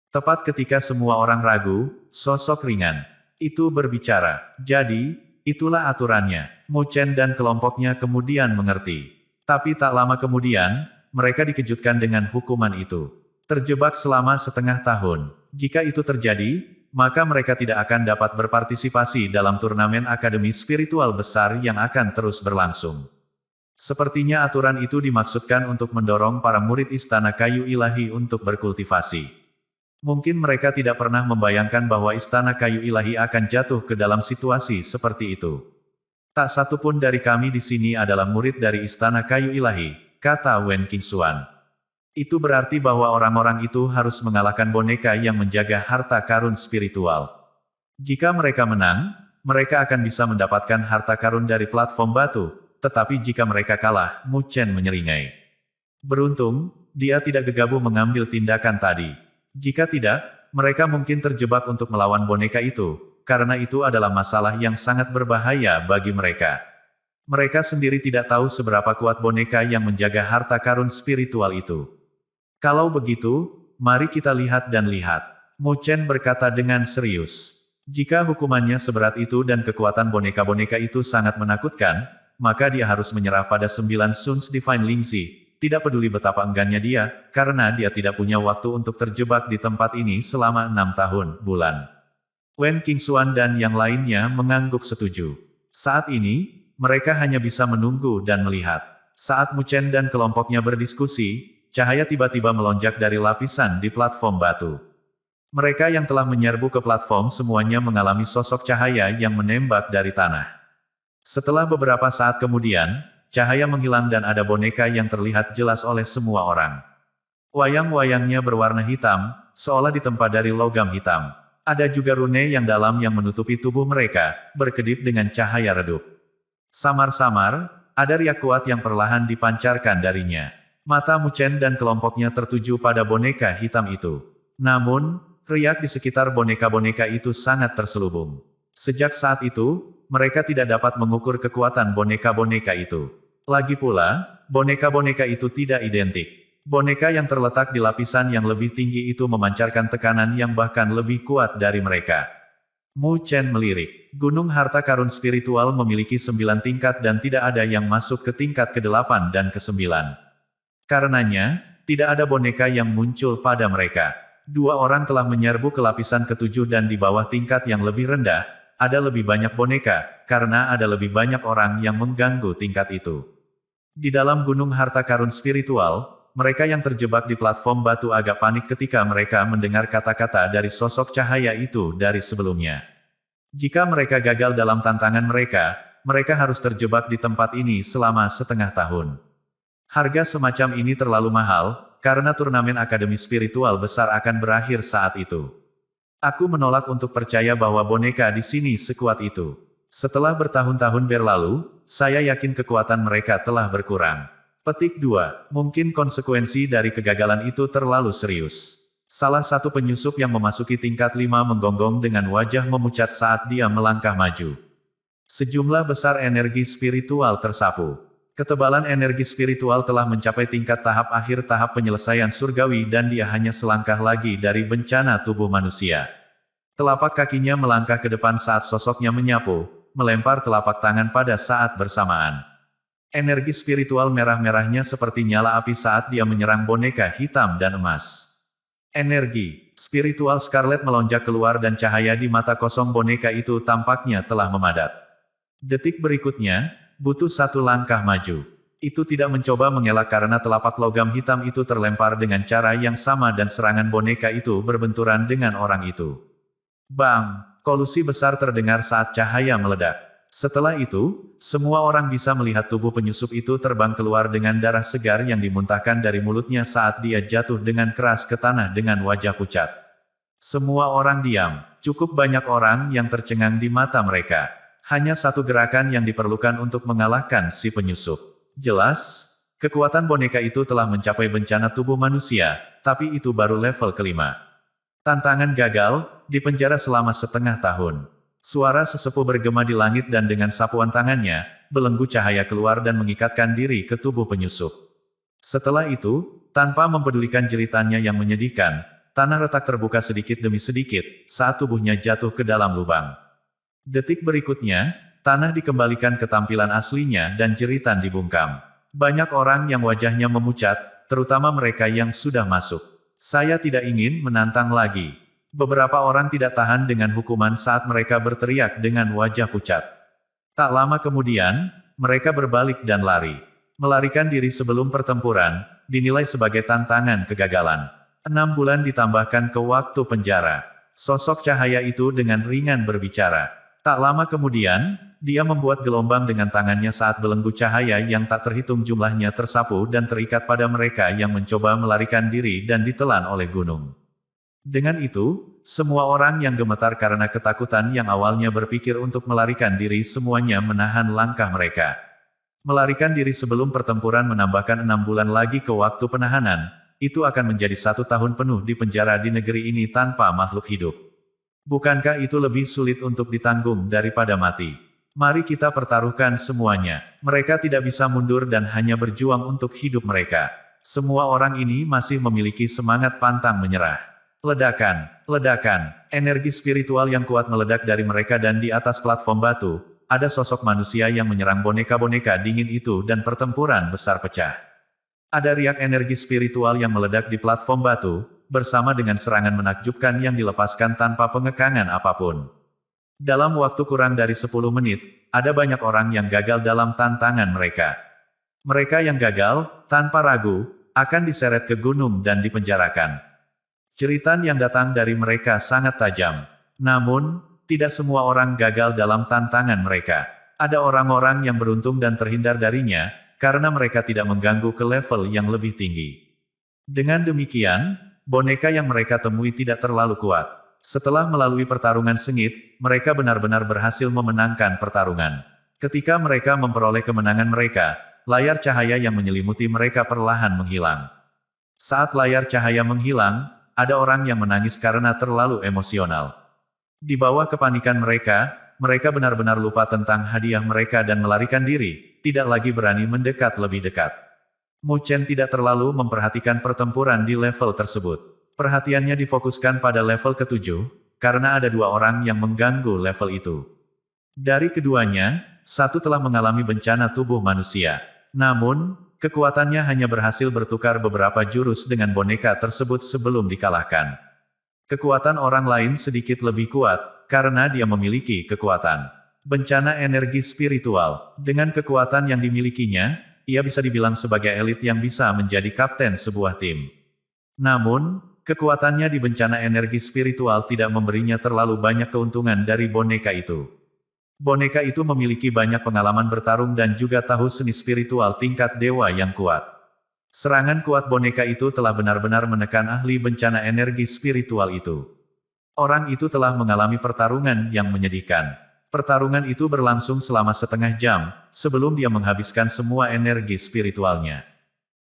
Tepat ketika semua orang ragu, sosok ringan itu berbicara. Jadi, itulah aturannya. Mu Chen dan kelompoknya kemudian mengerti. Tapi tak lama kemudian, mereka dikejutkan dengan hukuman itu. Terjebak selama setengah tahun. Jika itu terjadi, maka mereka tidak akan dapat berpartisipasi dalam turnamen akademi spiritual besar yang akan terus berlangsung. Sepertinya aturan itu dimaksudkan untuk mendorong para murid istana kayu ilahi untuk berkultivasi. Mungkin mereka tidak pernah membayangkan bahwa istana kayu ilahi akan jatuh ke dalam situasi seperti itu. Tak satu pun dari kami di sini adalah murid dari istana kayu ilahi, kata Wen Qingxuan. Itu berarti bahwa orang-orang itu harus mengalahkan boneka yang menjaga harta karun spiritual. Jika mereka menang, mereka akan bisa mendapatkan harta karun dari platform batu, tetapi jika mereka kalah, Mu Chen menyeringai. Beruntung, dia tidak gegabah mengambil tindakan tadi. Jika tidak, mereka mungkin terjebak untuk melawan boneka itu. Karena itu adalah masalah yang sangat berbahaya bagi mereka. Mereka sendiri tidak tahu seberapa kuat boneka yang menjaga harta karun spiritual itu. Kalau begitu, mari kita lihat dan lihat. Mu Chen berkata dengan serius. Jika hukumannya seberat itu dan kekuatan boneka-boneka itu sangat menakutkan, maka dia harus menyerah pada 9 Suns Divine Lingxi. Tidak peduli betapa enggannya dia, karena dia tidak punya waktu untuk terjebak di tempat ini selama 6 tahun, bulan. Wen Qingxuan dan yang lainnya mengangguk setuju. Saat ini, mereka hanya bisa menunggu dan melihat. Saat Mu Chen dan kelompoknya berdiskusi, cahaya tiba-tiba melonjak dari lapisan di platform batu. Mereka yang telah menyerbu ke platform semuanya mengalami sosok cahaya yang menembak dari tanah. Setelah beberapa saat kemudian, cahaya menghilang dan ada boneka yang terlihat jelas oleh semua orang. Wayang-wayangnya berwarna hitam, seolah ditempa dari logam hitam. Ada juga rune yang dalam yang menutupi tubuh mereka, berkedip dengan cahaya redup. Samar-samar, Ada riak kuat yang perlahan dipancarkan darinya. Mata Mu Chen dan kelompoknya tertuju pada boneka hitam itu. Namun, riak di sekitar boneka-boneka itu sangat terselubung. Sejak saat itu, mereka tidak dapat mengukur kekuatan boneka-boneka itu. Lagi pula, boneka-boneka itu tidak identik. Boneka yang terletak di lapisan yang lebih tinggi itu memancarkan tekanan yang bahkan lebih kuat dari mereka. Mu Chen melirik. Gunung harta karun spiritual memiliki 9 tingkat dan tidak ada yang masuk ke tingkat ke-8 dan ke-9. Karenanya, tidak ada boneka yang muncul pada mereka. 2 orang telah menyerbu ke lapisan ke-7 dan di bawah tingkat yang lebih rendah, ada lebih banyak boneka, karena ada lebih banyak orang yang mengganggu tingkat itu. Di dalam gunung harta karun spiritual, mereka yang terjebak di platform batu agak panik ketika mereka mendengar kata-kata dari sosok cahaya itu dari sebelumnya. Jika mereka gagal dalam tantangan mereka, mereka harus terjebak di tempat ini selama setengah tahun. Harga semacam ini terlalu mahal, karena turnamen akademi spiritual besar akan berakhir saat itu. Aku menolak untuk percaya bahwa boneka di sini sekuat itu. Setelah bertahun-tahun berlalu, saya yakin kekuatan mereka telah berkurang. Petik 2. Mungkin konsekuensi dari kegagalan itu terlalu serius. Salah satu penyusup yang memasuki tingkat 5 menggonggong dengan wajah memucat saat dia melangkah maju. Sejumlah besar energi spiritual tersapu. Ketebalan energi spiritual telah mencapai tingkat tahap akhir tahap penyelesaian surgawi dan dia hanya selangkah lagi dari bencana tubuh manusia. Telapak kakinya melangkah ke depan saat sosoknya menyapu, melempar telapak tangan pada saat bersamaan. Energi spiritual merah-merahnya seperti nyala api saat dia menyerang boneka hitam dan emas. Energi spiritual Scarlet melonjak keluar dan cahaya di mata kosong boneka itu tampaknya telah memadat. Detik berikutnya, butuh 1 langkah maju. Itu tidak mencoba mengelak karena telapak logam hitam itu terlempar dengan cara yang sama dan serangan boneka itu berbenturan dengan orang itu. Bang! Kolusi besar terdengar saat cahaya meledak. Setelah itu, semua orang bisa melihat tubuh penyusup itu terbang keluar dengan darah segar yang dimuntahkan dari mulutnya saat dia jatuh dengan keras ke tanah dengan wajah pucat. Semua orang diam. Cukup banyak orang yang tercengang di mata mereka. Hanya satu gerakan yang diperlukan untuk mengalahkan si penyusup. Jelas, kekuatan boneka itu telah mencapai bencana tubuh manusia, tapi itu baru level kelima. Tantangan gagal, dipenjara selama setengah tahun. Suara sesepuh bergema di langit dan dengan sapuan tangannya, belenggu cahaya keluar dan mengikatkan diri ke tubuh penyusup. Setelah itu, tanpa mempedulikan jeritannya yang menyedihkan, tanah retak terbuka sedikit demi sedikit, saat tubuhnya jatuh ke dalam lubang. Detik berikutnya, tanah dikembalikan ke tampilan aslinya dan jeritan dibungkam. Banyak orang yang wajahnya memucat, terutama mereka yang sudah masuk. Saya tidak ingin menantang lagi. Beberapa orang tidak tahan dengan hukuman saat mereka berteriak dengan wajah pucat. Tak lama kemudian, mereka berbalik dan lari. Melarikan diri sebelum pertempuran, dinilai sebagai tantangan kegagalan. 6 bulan ditambahkan ke waktu penjara. Sosok cahaya itu dengan ringan berbicara. Tak lama kemudian, dia membuat gelombang dengan tangannya saat belenggu cahaya yang tak terhitung jumlahnya tersapu dan terikat pada mereka yang mencoba melarikan diri dan ditelan oleh gunung. Dengan itu, semua orang yang gemetar karena ketakutan yang awalnya berpikir untuk melarikan diri semuanya menahan langkah mereka. Melarikan diri sebelum pertempuran menambahkan 6 bulan lagi ke waktu penahanan, itu akan menjadi 1 tahun penuh di penjara di negeri ini tanpa makhluk hidup. Bukankah itu lebih sulit untuk ditanggung daripada mati? Mari kita pertaruhkan semuanya. Mereka tidak bisa mundur dan hanya berjuang untuk hidup mereka. Semua orang ini masih memiliki semangat pantang menyerah. Ledakan, ledakan, energi spiritual yang kuat meledak dari mereka dan di atas platform batu, ada sosok manusia yang menyerang boneka-boneka dingin itu dan pertempuran besar pecah. Ada riak energi spiritual yang meledak di platform batu, bersama dengan serangan menakjubkan yang dilepaskan tanpa pengekangan apapun. Dalam waktu kurang dari 10 menit, ada banyak orang yang gagal dalam tantangan mereka. Mereka yang gagal, tanpa ragu, akan diseret ke gunung dan dipenjarakan. Jeritan yang datang dari mereka sangat tajam. Namun, tidak semua orang gagal dalam tantangan mereka. Ada orang-orang yang beruntung dan terhindar darinya, karena mereka tidak mengganggu ke level yang lebih tinggi. Dengan demikian, boneka yang mereka temui tidak terlalu kuat. Setelah melalui pertarungan sengit, mereka benar-benar berhasil memenangkan pertarungan. Ketika mereka memperoleh kemenangan mereka, layar cahaya yang menyelimuti mereka perlahan menghilang. Saat layar cahaya menghilang, ada orang yang menangis karena terlalu emosional. Di bawah kepanikan mereka, mereka benar-benar lupa tentang hadiah mereka dan melarikan diri, tidak lagi berani mendekat lebih dekat. Mu Chen tidak terlalu memperhatikan pertempuran di level tersebut. Perhatiannya difokuskan pada level ke-7, karena ada dua orang yang mengganggu level itu. Dari keduanya, satu telah mengalami bencana tubuh manusia. Namun, kekuatannya hanya berhasil bertukar beberapa jurus dengan boneka tersebut sebelum dikalahkan. Kekuatan orang lain sedikit lebih kuat, karena dia memiliki kekuatan bencana energi spiritual. Dengan kekuatan yang dimilikinya, ia bisa dibilang sebagai elit yang bisa menjadi kapten sebuah tim. Namun, kekuatannya di bencana energi spiritual tidak memberinya terlalu banyak keuntungan dari boneka itu. Boneka itu memiliki banyak pengalaman bertarung dan juga tahu seni spiritual tingkat dewa yang kuat. Serangan kuat boneka itu telah benar-benar menekan ahli bencana energi spiritual itu. Orang itu telah mengalami pertarungan yang menyedihkan. Pertarungan itu berlangsung selama setengah jam, sebelum dia menghabiskan semua energi spiritualnya.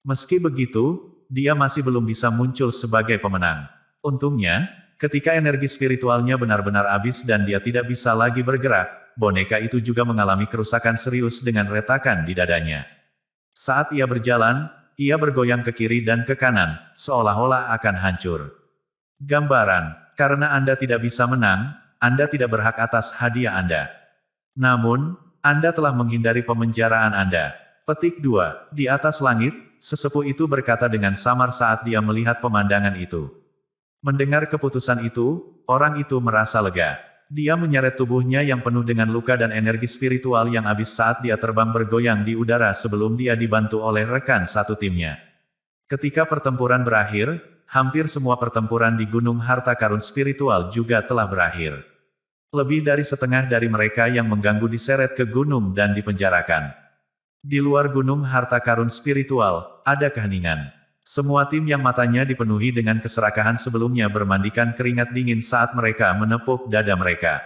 Meski begitu, dia masih belum bisa muncul sebagai pemenang. Untungnya, ketika energi spiritualnya benar-benar habis dan dia tidak bisa lagi bergerak, boneka itu juga mengalami kerusakan serius dengan retakan di dadanya. Saat ia berjalan, ia bergoyang ke kiri dan ke kanan, seolah-olah akan hancur. Gambaran, karena Anda tidak bisa menang, Anda tidak berhak atas hadiah Anda. Namun, Anda telah menghindari pemenjaraan Anda. Petik 2. Di atas langit, sesepuh itu berkata dengan samar saat dia melihat pemandangan itu. Mendengar keputusan itu, orang itu merasa lega. Dia menyeret tubuhnya yang penuh dengan luka dan energi spiritual yang habis saat dia terbang bergoyang di udara sebelum dia dibantu oleh rekan satu timnya. Ketika pertempuran berakhir, hampir semua pertempuran di Gunung Harta Karun Spiritual juga telah berakhir. Lebih dari setengah dari mereka yang mengganggu diseret ke gunung dan dipenjarakan. Di luar Gunung Harta Karun Spiritual, ada keheningan. Semua tim yang matanya dipenuhi dengan keserakahan sebelumnya bermandikan keringat dingin saat mereka menepuk dada mereka.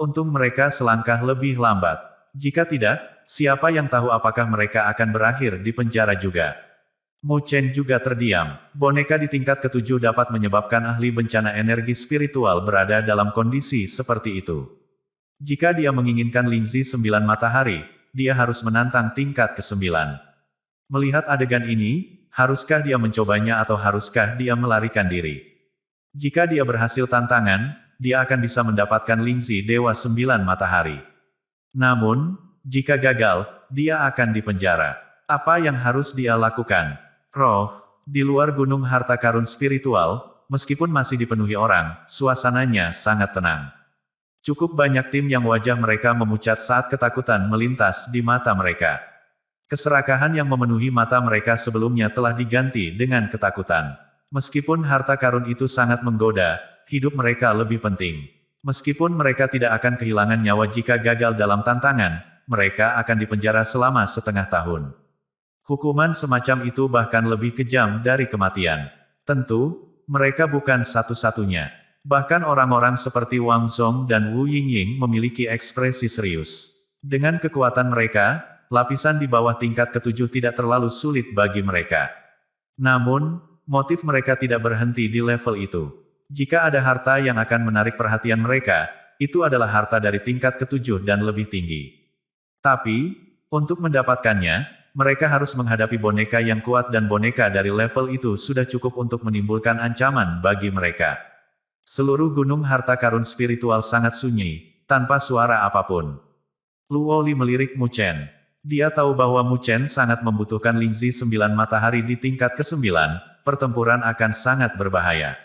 Untung mereka selangkah lebih lambat. Jika tidak, siapa yang tahu apakah mereka akan berakhir di penjara juga. Mu Chen juga terdiam. Boneka di tingkat ke-7 dapat menyebabkan ahli bencana energi spiritual berada dalam kondisi seperti itu. Jika dia menginginkan Lingzi 9 matahari, dia harus menantang tingkat ke-9. Melihat adegan ini, haruskah dia mencobanya atau haruskah dia melarikan diri? Jika dia berhasil tantangan, dia akan bisa mendapatkan Lingzi Dewa 9 Matahari. Namun, jika gagal, dia akan dipenjara. Apa yang harus dia lakukan? Roh, di luar Gunung Harta Karun Spiritual, meskipun masih dipenuhi orang, suasananya sangat tenang. Cukup banyak tim yang wajah mereka memucat saat ketakutan melintas di mata mereka. Keserakahan yang memenuhi mata mereka sebelumnya telah diganti dengan ketakutan. Meskipun harta karun itu sangat menggoda, hidup mereka lebih penting. Meskipun mereka tidak akan kehilangan nyawa jika gagal dalam tantangan, mereka akan dipenjara selama setengah tahun. Hukuman semacam itu bahkan lebih kejam dari kematian. Tentu, mereka bukan satu-satunya. Bahkan orang-orang seperti Wang Zhong dan Wu Yingying memiliki ekspresi serius. Dengan kekuatan mereka, lapisan di bawah tingkat ke-7 tidak terlalu sulit bagi mereka. Namun, motif mereka tidak berhenti di level itu. Jika ada harta yang akan menarik perhatian mereka, itu adalah harta dari tingkat ke-7 dan lebih tinggi. Tapi, untuk mendapatkannya, mereka harus menghadapi boneka yang kuat dan boneka dari level itu sudah cukup untuk menimbulkan ancaman bagi mereka. Seluruh Gunung Harta Karun Spiritual sangat sunyi, tanpa suara apapun. Luo Li melirik Mu Chen. Dia tahu bahwa Mu Chen sangat membutuhkan Lingzi 9 Matahari di tingkat ke-9, pertempuran akan sangat berbahaya.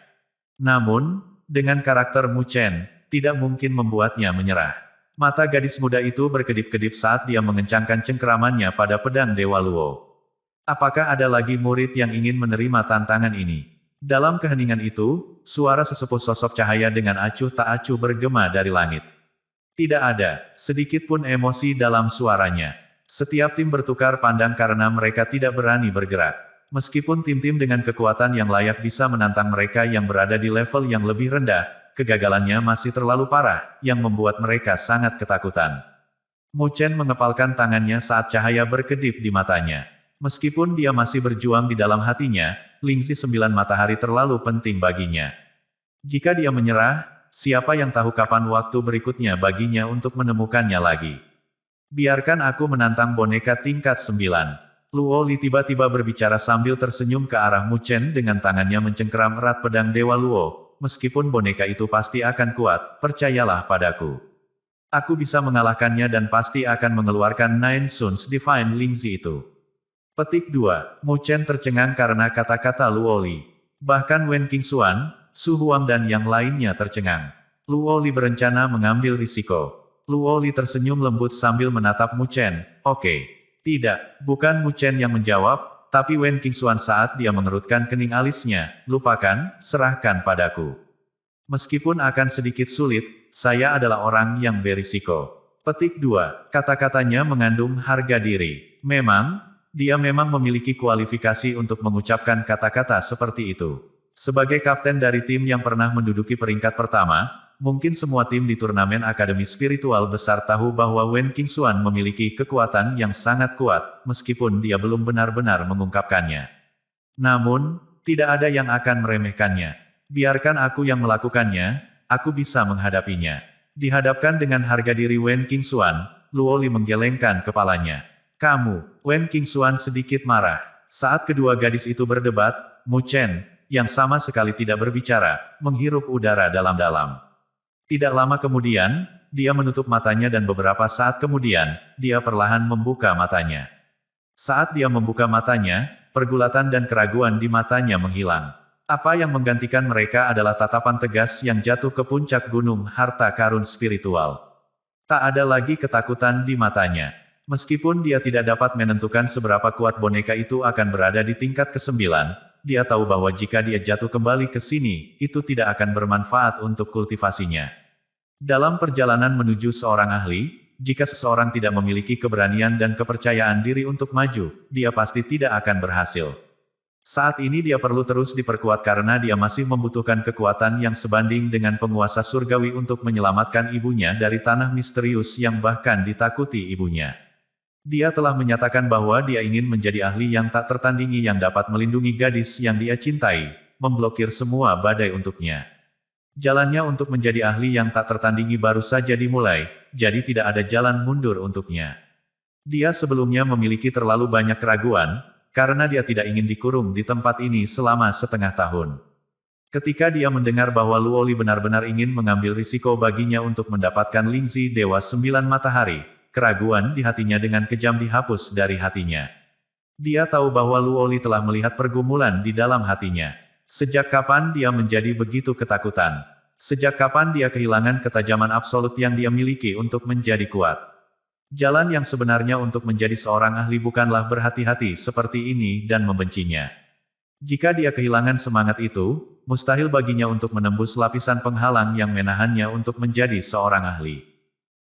Namun, dengan karakter Mu Chen, tidak mungkin membuatnya menyerah. Mata gadis muda itu berkedip-kedip saat dia mengencangkan cengkeramannya pada pedang Dewa Luo. Apakah ada lagi murid yang ingin menerima tantangan ini? Dalam keheningan itu, suara sesepuh sosok cahaya dengan acuh tak acuh bergema dari langit. Tidak ada sedikit pun emosi dalam suaranya. Setiap tim bertukar pandang karena mereka tidak berani bergerak. Meskipun tim-tim dengan kekuatan yang layak bisa menantang mereka yang berada di level yang lebih rendah, kegagalannya masih terlalu parah, yang membuat mereka sangat ketakutan. Mu Chen mengepalkan tangannya saat cahaya berkedip di matanya. Meskipun dia masih berjuang di dalam hatinya, Lingzi 9 matahari terlalu penting baginya. Jika dia menyerah, siapa yang tahu kapan waktu berikutnya baginya untuk menemukannya lagi. Biarkan aku menantang boneka tingkat 9. Luo Li tiba-tiba berbicara sambil tersenyum ke arah Mu Chen dengan tangannya mencengkeram erat pedang Dewa Luo. Meskipun boneka itu pasti akan kuat, percayalah padaku. Aku bisa mengalahkannya dan pasti akan mengeluarkan Nine Suns Divine Lingzi itu. Petik 2. Mu Chen tercengang karena kata-kata Luo Li. Bahkan Wen Qingxuan, Su Huang dan yang lainnya tercengang. Luo Li berencana mengambil risiko. Luo Li tersenyum lembut sambil menatap Mu Chen. Oke. Tidak, bukan Mu Chen yang menjawab, tapi Wen Qingxuan saat dia mengerutkan kening alisnya. Lupakan, serahkan padaku. Meskipun akan sedikit sulit, saya adalah orang yang berisiko. Petik 2. Kata-katanya mengandung harga diri. Dia memang memiliki kualifikasi untuk mengucapkan kata-kata seperti itu. Sebagai kapten dari tim yang pernah menduduki peringkat pertama, mungkin semua tim di turnamen Akademi Spiritual Besar tahu bahwa Wen Qingxuan memiliki kekuatan yang sangat kuat, meskipun dia belum benar-benar mengungkapkannya. Namun, tidak ada yang akan meremehkannya. Biarkan aku yang melakukannya, aku bisa menghadapinya. Dihadapkan dengan harga diri Wen Qingxuan, Luo Li menggelengkan kepalanya. Kamu, Wen Qingxuan sedikit marah. Saat kedua gadis itu berdebat, Mu Chen, yang sama sekali tidak berbicara, menghirup udara dalam-dalam. Tidak lama kemudian, dia menutup matanya dan beberapa saat kemudian, dia perlahan membuka matanya. Saat dia membuka matanya, pergulatan dan keraguan di matanya menghilang. Apa yang menggantikan mereka adalah tatapan tegas yang jatuh ke puncak gunung harta karun spiritual. Tak ada lagi ketakutan di matanya. Meskipun dia tidak dapat menentukan seberapa kuat boneka itu akan berada di tingkat ke-9, dia tahu bahwa jika dia jatuh kembali ke sini, itu tidak akan bermanfaat untuk kultivasinya. Dalam perjalanan menuju seorang ahli, jika seseorang tidak memiliki keberanian dan kepercayaan diri untuk maju, dia pasti tidak akan berhasil. Saat ini dia perlu terus diperkuat karena dia masih membutuhkan kekuatan yang sebanding dengan penguasa surgawi untuk menyelamatkan ibunya dari tanah misterius yang bahkan ditakuti ibunya. Dia telah menyatakan bahwa dia ingin menjadi ahli yang tak tertandingi yang dapat melindungi gadis yang dia cintai, memblokir semua badai untuknya. Jalannya untuk menjadi ahli yang tak tertandingi baru saja dimulai, jadi tidak ada jalan mundur untuknya. Dia sebelumnya memiliki terlalu banyak keraguan, karena dia tidak ingin dikurung di tempat ini selama setengah tahun. Ketika dia mendengar bahwa Luo Li benar-benar ingin mengambil risiko baginya untuk mendapatkan Lingzi Dewa 9 Matahari, keraguan di hatinya dengan kejam dihapus dari hatinya. Dia tahu bahwa Luo Li telah melihat pergumulan di dalam hatinya. Sejak kapan dia menjadi begitu ketakutan? Sejak kapan dia kehilangan ketajaman absolut yang dia miliki untuk menjadi kuat? Jalan yang sebenarnya untuk menjadi seorang ahli bukanlah berhati-hati seperti ini dan membencinya. Jika dia kehilangan semangat itu, mustahil baginya untuk menembus lapisan penghalang yang menahannya untuk menjadi seorang ahli.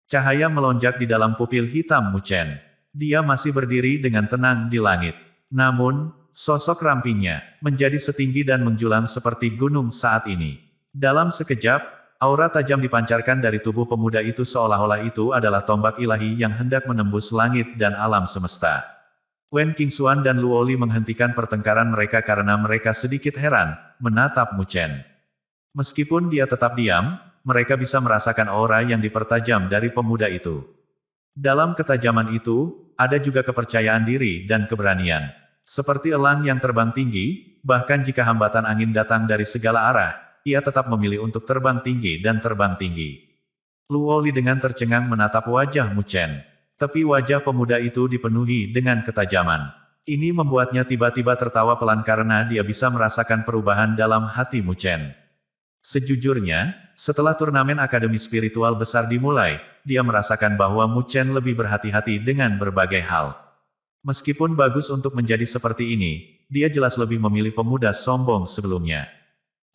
Cahaya melonjak di dalam pupil hitam Mu Chen. Dia masih berdiri dengan tenang di langit. Namun, sosok rampingnya menjadi setinggi dan menjulang seperti gunung saat ini. Dalam sekejap, aura tajam dipancarkan dari tubuh pemuda itu seolah-olah itu adalah tombak ilahi yang hendak menembus langit dan alam semesta. Wen Qingxuan dan Luo Li menghentikan pertengkaran mereka karena mereka sedikit heran, menatap Mu Chen. Meskipun dia tetap diam, mereka bisa merasakan aura yang dipertajam dari pemuda itu. Dalam ketajaman itu, ada juga kepercayaan diri dan keberanian. Seperti elang yang terbang tinggi, bahkan jika hambatan angin datang dari segala arah, ia tetap memilih untuk terbang tinggi dan terbang tinggi. Luo Li dengan tercengang menatap wajah Mu Chen. Tapi wajah pemuda itu dipenuhi dengan ketajaman. Ini membuatnya tiba-tiba tertawa pelan karena dia bisa merasakan perubahan dalam hati Mu Chen. Sejujurnya, setelah turnamen Akademi Spiritual Besar dimulai, dia merasakan bahwa Mu Chen lebih berhati-hati dengan berbagai hal. Meskipun bagus untuk menjadi seperti ini, dia jelas lebih memilih pemuda sombong sebelumnya.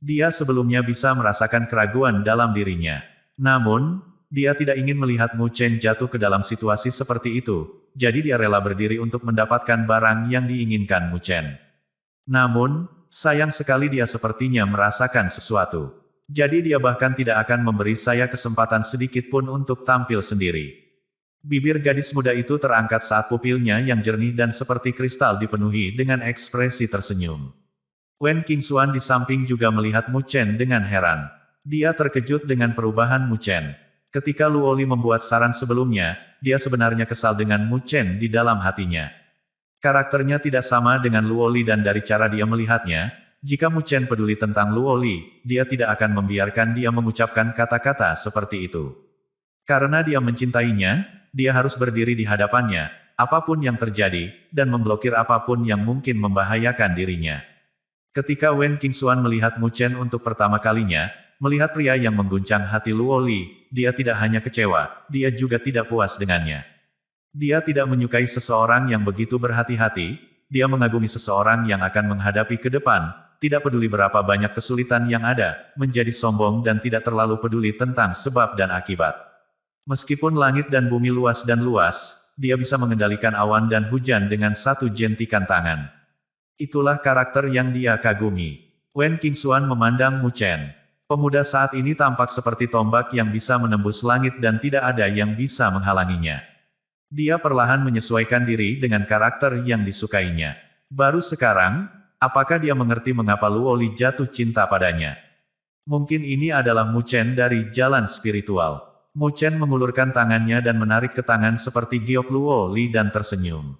Dia sebelumnya bisa merasakan keraguan dalam dirinya. Namun, dia tidak ingin melihat Mu Chen jatuh ke dalam situasi seperti itu, jadi dia rela berdiri untuk mendapatkan barang yang diinginkan Mu Chen. Namun, sayang sekali dia sepertinya merasakan sesuatu. Jadi dia bahkan tidak akan memberi saya kesempatan sedikit pun untuk tampil sendiri. Bibir gadis muda itu terangkat saat pupilnya yang jernih dan seperti kristal dipenuhi dengan ekspresi tersenyum. Wen Qingxuan di samping juga melihat Mu Chen dengan heran. Dia terkejut dengan perubahan Mu Chen. Ketika Luoli membuat saran sebelumnya, dia sebenarnya kesal dengan Mu Chen di dalam hatinya. Karakternya tidak sama dengan Luoli dan dari cara dia melihatnya, jika Mu Chen peduli tentang Luoli, dia tidak akan membiarkan dia mengucapkan kata-kata seperti itu. Karena dia mencintainya, dia harus berdiri di hadapannya, apapun yang terjadi, dan memblokir apapun yang mungkin membahayakan dirinya. Ketika Wen Qingxuan melihat Mu Chen untuk pertama kalinya, melihat pria yang mengguncang hati Luoli, dia tidak hanya kecewa, dia juga tidak puas dengannya. Dia tidak menyukai seseorang yang begitu berhati-hati, dia mengagumi seseorang yang akan menghadapi ke depan, tidak peduli berapa banyak kesulitan yang ada, menjadi sombong dan tidak terlalu peduli tentang sebab dan akibat. Meskipun langit dan bumi luas dan luas, dia bisa mengendalikan awan dan hujan dengan satu jentikan tangan. Itulah karakter yang dia kagumi. Wen Qingxuan memandang Mu Chen. Pemuda saat ini tampak seperti tombak yang bisa menembus langit dan tidak ada yang bisa menghalanginya. Dia perlahan menyesuaikan diri dengan karakter yang disukainya. Baru sekarang, apakah dia mengerti mengapa Luoli jatuh cinta padanya? Mungkin ini adalah Mu Chen dari jalan spiritual. Mu Chen mengulurkan tangannya dan menarik ke tangan seperti giok Luoli dan tersenyum.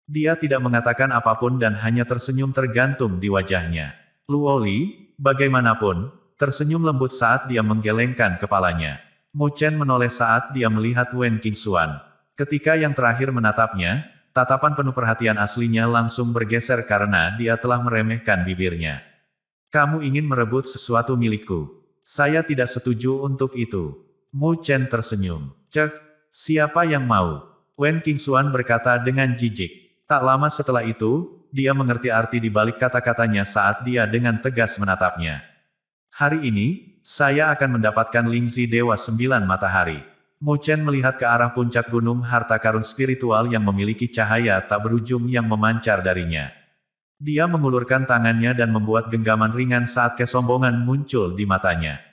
Dia tidak mengatakan apapun dan hanya tersenyum tergantung di wajahnya. Luoli, bagaimanapun, tersenyum lembut saat dia menggelengkan kepalanya. Mu Chen menoleh saat dia melihat Wen Qingxuan. Ketika yang terakhir menatapnya, tatapan penuh perhatian aslinya langsung bergeser karena dia telah meremehkan bibirnya. Kamu ingin merebut sesuatu milikku. Saya tidak setuju untuk itu. Mu Chen tersenyum. Cek, siapa yang mau? Wen Qingxuan berkata dengan jijik. Tak lama setelah itu, dia mengerti arti di balik kata-katanya saat dia dengan tegas menatapnya. Hari ini, saya akan mendapatkan Lingzi Dewa 9 Matahari. Mu Chen melihat ke arah puncak gunung harta karun spiritual yang memiliki cahaya tak berujung yang memancar darinya. Dia mengulurkan tangannya dan membuat genggaman ringan saat kesombongan muncul di matanya.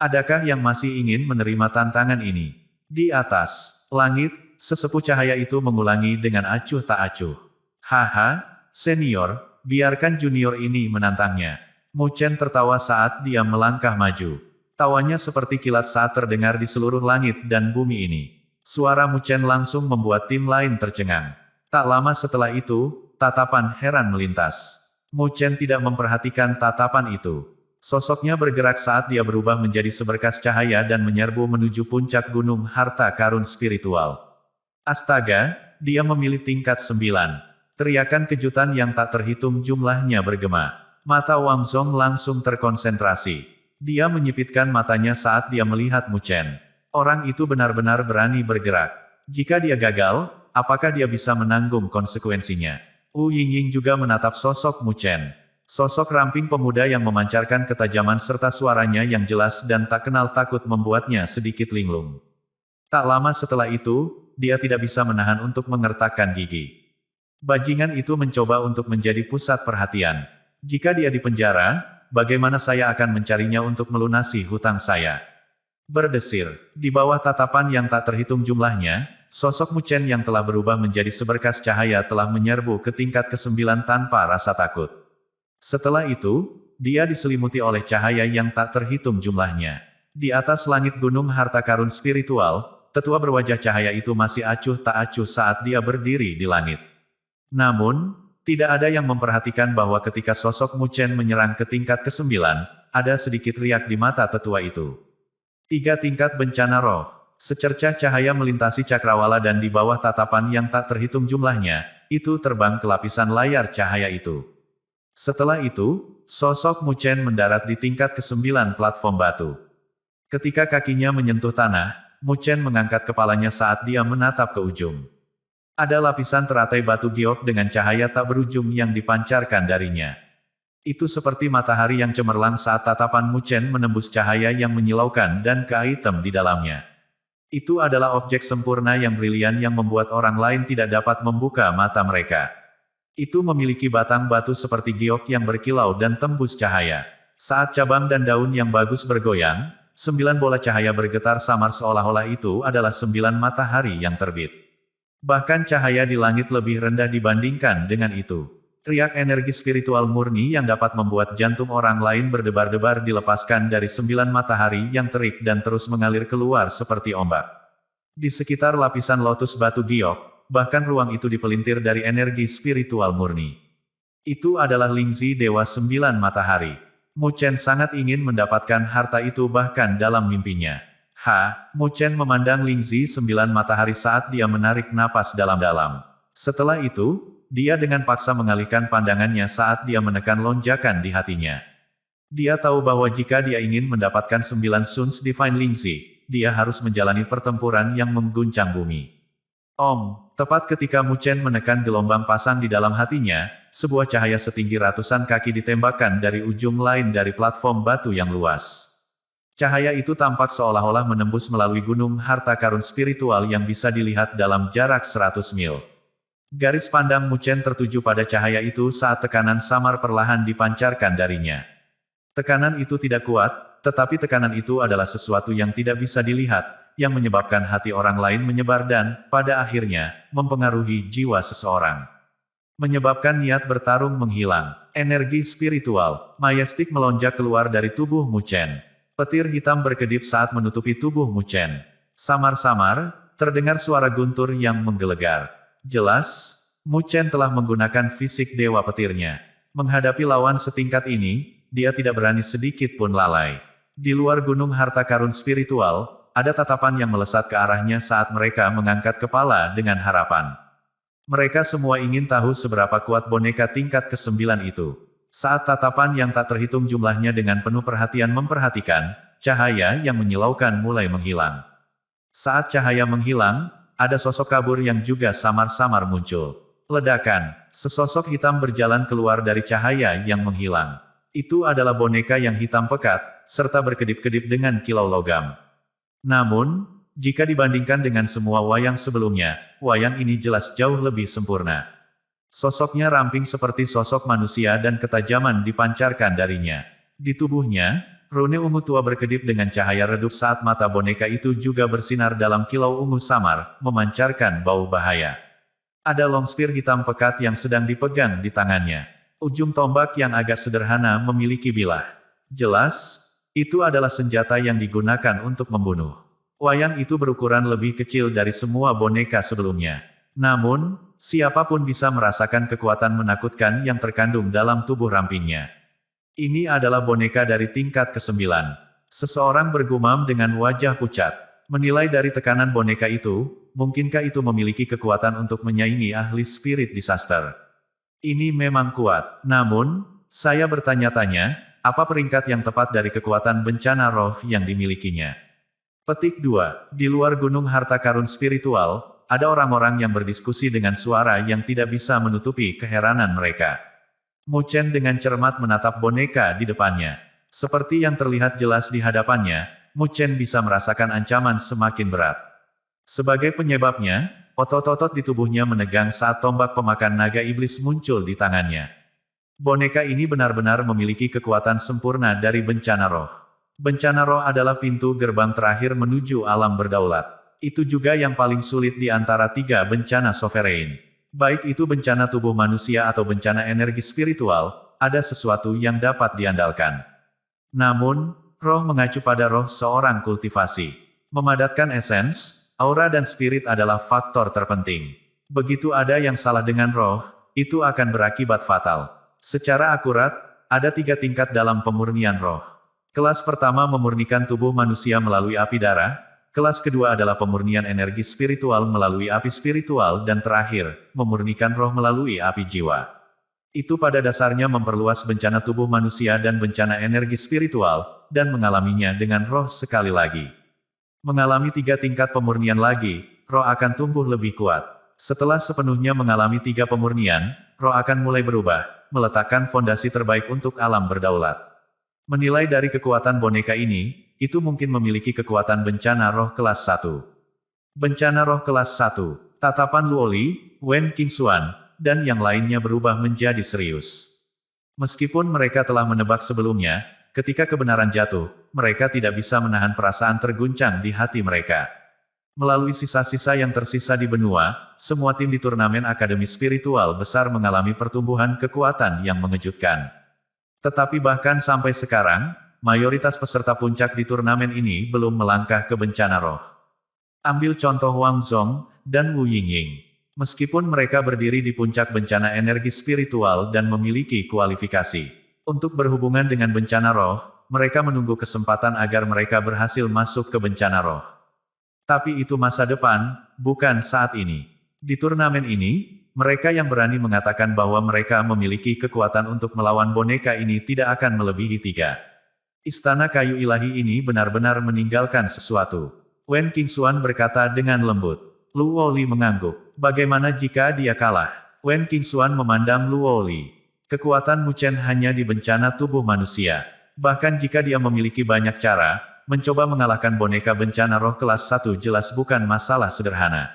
Adakah yang masih ingin menerima tantangan ini? Di atas langit, sesepuh cahaya itu mengulangi dengan acuh tak acuh. Haha, senior, biarkan junior ini menantangnya. Mu Chen tertawa saat dia melangkah maju. Tawanya seperti kilat saat terdengar di seluruh langit dan bumi ini. Suara Mu Chen langsung membuat tim lain tercengang. Tak lama setelah itu, tatapan heran melintas. Mu Chen tidak memperhatikan tatapan itu. Sosoknya bergerak saat dia berubah menjadi seberkas cahaya dan menyerbu menuju puncak gunung harta karun spiritual. Astaga, dia memilih tingkat 9. Teriakan kejutan yang tak terhitung jumlahnya bergema. Mata Wang Zong langsung terkonsentrasi. Dia menyipitkan matanya saat dia melihat Mu Chen. Orang itu benar-benar berani bergerak. Jika dia gagal, apakah dia bisa menanggung konsekuensinya? Wu Yingying juga menatap sosok Mu Chen. Sosok ramping pemuda yang memancarkan ketajaman serta suaranya yang jelas dan tak kenal takut membuatnya sedikit linglung. Tak lama setelah itu, dia tidak bisa menahan untuk mengertakkan gigi. Bajingan itu mencoba untuk menjadi pusat perhatian. Jika dia dipenjara, bagaimana saya akan mencarinya untuk melunasi hutang saya? Berdesir, di bawah tatapan yang tak terhitung jumlahnya, sosok Mu Chen yang telah berubah menjadi seberkas cahaya telah menyerbu ke tingkat ke-9 tanpa rasa takut. Setelah itu, dia diselimuti oleh cahaya yang tak terhitung jumlahnya. Di atas langit gunung harta karun spiritual, tetua berwajah cahaya itu masih acuh tak acuh saat dia berdiri di langit. Namun, tidak ada yang memperhatikan bahwa ketika sosok Mu Chen menyerang ke tingkat ke-9, ada sedikit riak di mata tetua itu. 3 tingkat bencana roh. Secercah cahaya melintasi cakrawala dan di bawah tatapan yang tak terhitung jumlahnya, itu terbang ke lapisan layar cahaya itu. Setelah itu, sosok Mu Chen mendarat di tingkat ke-9 platform batu. Ketika kakinya menyentuh tanah, Mu Chen mengangkat kepalanya saat dia menatap ke ujung. Ada lapisan teratai batu giok dengan cahaya tak berujung yang dipancarkan darinya. Itu seperti matahari yang cemerlang saat tatapan Mu Chen menembus cahaya yang menyilaukan dan ke-item di dalamnya. Itu adalah objek sempurna yang brilian yang membuat orang lain tidak dapat membuka mata mereka. Itu memiliki batang batu seperti giok yang berkilau dan tembus cahaya. Saat cabang dan daun yang bagus bergoyang, 9 bola cahaya bergetar samar seolah-olah itu adalah 9 matahari yang terbit. Bahkan cahaya di langit lebih rendah dibandingkan dengan itu. Riak energi spiritual murni yang dapat membuat jantung orang lain berdebar-debar dilepaskan dari 9 matahari yang terik dan terus mengalir keluar seperti ombak. Di sekitar lapisan lotus batu giok, bahkan ruang itu dipelintir dari energi spiritual murni. Itu adalah Lingzi Dewa 9 Matahari. Mu Chen sangat ingin mendapatkan harta itu bahkan dalam mimpinya. Mu Chen memandang Lingzi 9 Matahari saat dia menarik napas dalam-dalam. Setelah itu, dia dengan paksa mengalihkan pandangannya saat dia menekan lonjakan di hatinya. Dia tahu bahwa jika dia ingin mendapatkan 9 Suns Divine Lingzi, dia harus menjalani pertempuran yang mengguncang bumi. Tepat ketika Mu Chen menekan gelombang pasang di dalam hatinya, sebuah cahaya setinggi ratusan kaki ditembakkan dari ujung lain dari platform batu yang luas. Cahaya itu tampak seolah-olah menembus melalui gunung harta karun spiritual yang bisa dilihat dalam jarak 100 mil. Garis pandang Mu Chen tertuju pada cahaya itu saat tekanan samar perlahan dipancarkan darinya. Tekanan itu tidak kuat, tetapi tekanan itu adalah sesuatu yang tidak bisa dilihat, yang menyebabkan hati orang lain menyebar dan, pada akhirnya, mempengaruhi jiwa seseorang. Menyebabkan niat bertarung menghilang. Energi spiritual, majestik melonjak keluar dari tubuh Mu Chen. Petir hitam berkedip saat menutupi tubuh Mu Chen. Samar-samar, terdengar suara guntur yang menggelegar. Jelas, Mu Chen telah menggunakan fisik dewa petirnya. Menghadapi lawan setingkat ini, dia tidak berani sedikit pun lalai. Di luar gunung harta karun spiritual, ada tatapan yang melesat ke arahnya saat mereka mengangkat kepala dengan harapan. Mereka semua ingin tahu seberapa kuat boneka tingkat ke-9 itu. Saat tatapan yang tak terhitung jumlahnya dengan penuh perhatian memperhatikan, cahaya yang menyilaukan mulai menghilang. Saat cahaya menghilang, ada sosok kabur yang juga samar-samar muncul. Ledakan, sesosok hitam berjalan keluar dari cahaya yang menghilang. Itu adalah boneka yang hitam pekat, serta berkedip-kedip dengan kilau logam. Namun, jika dibandingkan dengan semua wayang sebelumnya, wayang ini jelas jauh lebih sempurna. Sosoknya ramping seperti sosok manusia dan ketajaman dipancarkan darinya. Di tubuhnya, rune ungu tua berkedip dengan cahaya redup saat mata boneka itu juga bersinar dalam kilau ungu samar, memancarkan bau bahaya. Ada long spear hitam pekat yang sedang dipegang di tangannya. Ujung tombak yang agak sederhana memiliki bilah. Jelas, itu adalah senjata yang digunakan untuk membunuh. Wayang itu berukuran lebih kecil dari semua boneka sebelumnya. Namun, siapapun bisa merasakan kekuatan menakutkan yang terkandung dalam tubuh rampingnya. Ini adalah boneka dari tingkat ke-9. Seseorang bergumam dengan wajah pucat. Menilai dari tekanan boneka itu, mungkinkah itu memiliki kekuatan untuk menyaingi ahli spirit disaster? Ini memang kuat. Namun, saya bertanya-tanya, apa peringkat yang tepat dari kekuatan bencana roh yang dimilikinya? Petik 2. Di luar gunung harta karun spiritual, ada orang-orang yang berdiskusi dengan suara yang tidak bisa menutupi keheranan mereka. Mu Chen dengan cermat menatap boneka di depannya. Seperti yang terlihat jelas di hadapannya, Mu Chen bisa merasakan ancaman semakin berat. Sebagai penyebabnya, otot-otot di tubuhnya menegang saat tombak pemakan naga iblis muncul di tangannya. Boneka ini benar-benar memiliki kekuatan sempurna dari bencana roh. Bencana roh adalah pintu gerbang terakhir menuju alam berdaulat. Itu juga yang paling sulit di antara 3 bencana sovereign. Baik itu bencana tubuh manusia atau bencana energi spiritual, ada sesuatu yang dapat diandalkan. Namun, roh mengacu pada roh seorang kultivasi. Memadatkan esens, aura dan spirit adalah faktor terpenting. Begitu ada yang salah dengan roh, itu akan berakibat fatal. Secara akurat, ada 3 tingkat dalam pemurnian roh. Kelas pertama memurnikan tubuh manusia melalui api darah, kelas kedua adalah pemurnian energi spiritual melalui api spiritual dan terakhir, memurnikan roh melalui api jiwa. Itu pada dasarnya memperluas bencana tubuh manusia dan bencana energi spiritual, dan mengalaminya dengan roh sekali lagi. Mengalami 3 tingkat pemurnian lagi, roh akan tumbuh lebih kuat. Setelah sepenuhnya mengalami 3 pemurnian, roh akan mulai berubah, meletakkan fondasi terbaik untuk alam berdaulat. Menilai dari kekuatan boneka ini, itu mungkin memiliki kekuatan bencana roh kelas 1. Bencana roh kelas 1, tatapan Luoli, Wen Qingxuan, dan yang lainnya berubah menjadi serius. Meskipun mereka telah menebak sebelumnya, ketika kebenaran jatuh, mereka tidak bisa menahan perasaan terguncang di hati mereka. Melalui sisa-sisa yang tersisa di benua, semua tim di turnamen Akademi Spiritual Besar mengalami pertumbuhan kekuatan yang mengejutkan. Tetapi bahkan sampai sekarang, mayoritas peserta puncak di turnamen ini belum melangkah ke bencana roh. Ambil contoh Wang Zhong dan Wu Yingying. Meskipun mereka berdiri di puncak bencana energi spiritual dan memiliki kualifikasi untuk berhubungan dengan bencana roh, mereka menunggu kesempatan agar mereka berhasil masuk ke bencana roh. Tapi itu masa depan, bukan saat ini. Di turnamen ini, mereka yang berani mengatakan bahwa mereka memiliki kekuatan untuk melawan boneka ini tidak akan melebihi 3. Istana kayu ilahi ini benar-benar meninggalkan sesuatu. Wen Qingxuan berkata dengan lembut. Lu Woli mengangguk. Bagaimana jika dia kalah? Wen Qingxuan memandang Lu Woli. Kekuatan Mu Chen hanya di bencana tubuh manusia. Bahkan jika dia memiliki banyak cara, mencoba mengalahkan boneka bencana roh kelas 1 jelas bukan masalah sederhana.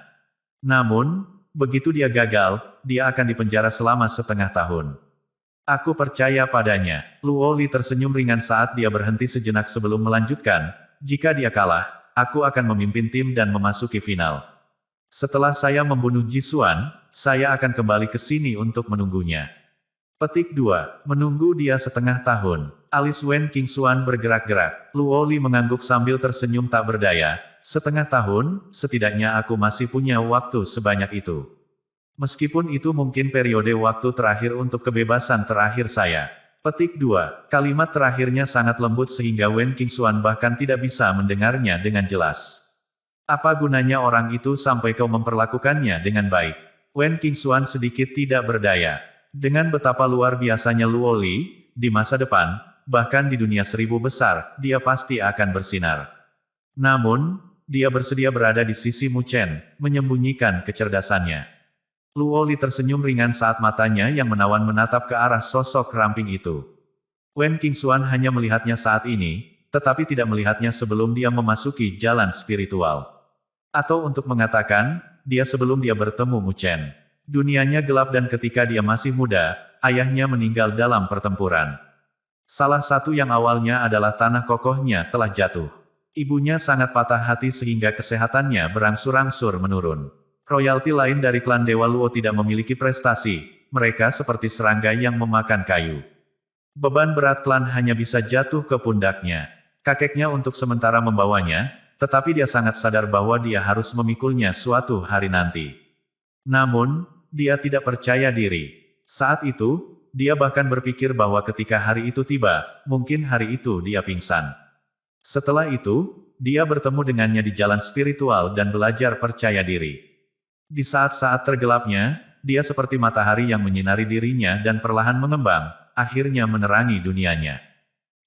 Namun, begitu dia gagal, dia akan dipenjara selama setengah tahun. Aku percaya padanya. Lu Woli tersenyum ringan saat dia berhenti sejenak sebelum melanjutkan. Jika dia kalah, aku akan memimpin tim dan memasuki final. Setelah saya membunuh Jisuan, saya akan kembali ke sini untuk menunggunya. Petik 2. Menunggu dia setengah tahun. Alis Wen Qingxuan bergerak-gerak. Lu Woli mengangguk sambil tersenyum tak berdaya. Setengah tahun, setidaknya aku masih punya waktu sebanyak itu. Meskipun itu mungkin periode waktu terakhir untuk kebebasan terakhir saya. Petik 2. Kalimat terakhirnya sangat lembut sehingga Wen Qingxuan bahkan tidak bisa mendengarnya dengan jelas. Apa gunanya orang itu sampai kau memperlakukannya dengan baik? Wen Qingxuan sedikit tidak berdaya. Dengan betapa luar biasanya Lu Woli, di masa depan, bahkan di dunia 1000 besar, dia pasti akan bersinar. Namun, dia bersedia berada di sisi Mu Chen, menyembunyikan kecerdasannya. Lu Woli tersenyum ringan saat matanya yang menawan menatap ke arah sosok ramping itu. Wen Qingxuan hanya melihatnya saat ini, tetapi tidak melihatnya sebelum dia memasuki jalan spiritual. Atau untuk mengatakan, dia sebelum dia bertemu Mu Chen. Dunianya gelap dan ketika dia masih muda, ayahnya meninggal dalam pertempuran. Salah satu yang awalnya adalah tanah kokohnya telah jatuh. Ibunya sangat patah hati sehingga kesehatannya berangsur-angsur menurun. Royalti lain dari klan Dewa Luo tidak memiliki prestasi, mereka seperti serangga yang memakan kayu. Beban berat klan hanya bisa jatuh ke pundaknya. Kakeknya untuk sementara membawanya, tetapi dia sangat sadar bahwa dia harus memikulnya suatu hari nanti. Namun, dia tidak percaya diri. Saat itu, dia bahkan berpikir bahwa ketika hari itu tiba, mungkin hari itu dia pingsan. Setelah itu, dia bertemu dengannya di jalan spiritual dan belajar percaya diri. Di saat-saat tergelapnya, dia seperti matahari yang menyinari dirinya dan perlahan mengembang, akhirnya menerangi dunianya.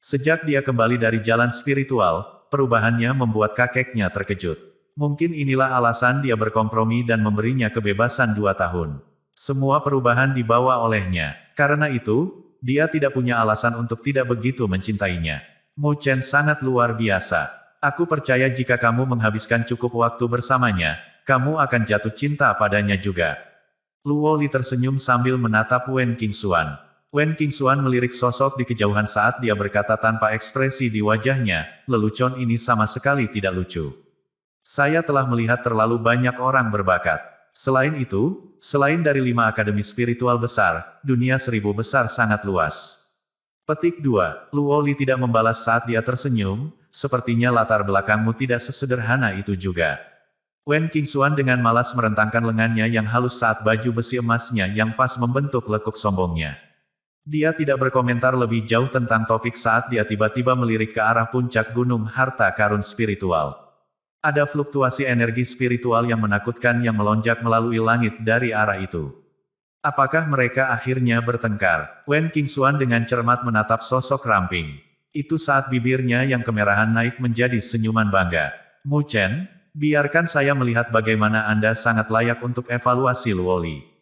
Sejak dia kembali dari jalan spiritual, perubahannya membuat kakeknya terkejut. Mungkin inilah alasan dia berkompromi dan memberinya kebebasan 2 tahun. Semua perubahan dibawa olehnya. Karena itu, dia tidak punya alasan untuk tidak begitu mencintainya. Mu Chen sangat luar biasa. Aku percaya jika kamu menghabiskan cukup waktu bersamanya, kamu akan jatuh cinta padanya juga. Lu Woli tersenyum sambil menatap Wen Qingxuan. Wen Qingxuan melirik sosok di kejauhan saat dia berkata tanpa ekspresi di wajahnya, lelucon ini sama sekali tidak lucu. Saya telah melihat terlalu banyak orang berbakat. Selain itu, selain dari 5 akademi spiritual besar, dunia 1000 besar sangat luas. Petik 2. Lu Woli tidak membalas saat dia tersenyum, sepertinya latar belakangmu tidak sesederhana itu juga. Wen Qingxuan dengan malas merentangkan lengannya yang halus saat baju besi emasnya yang pas membentuk lekuk sombongnya. Dia tidak berkomentar lebih jauh tentang topik saat dia tiba-tiba melirik ke arah puncak gunung harta karun spiritual. Ada fluktuasi energi spiritual yang menakutkan yang melonjak melalui langit dari arah itu. Apakah mereka akhirnya bertengkar? Wen Qingxuan dengan cermat menatap sosok ramping. Itu saat bibirnya yang kemerahan naik menjadi senyuman bangga. Mu Chen, biarkan saya melihat bagaimana Anda sangat layak untuk evaluasi Lu Woli.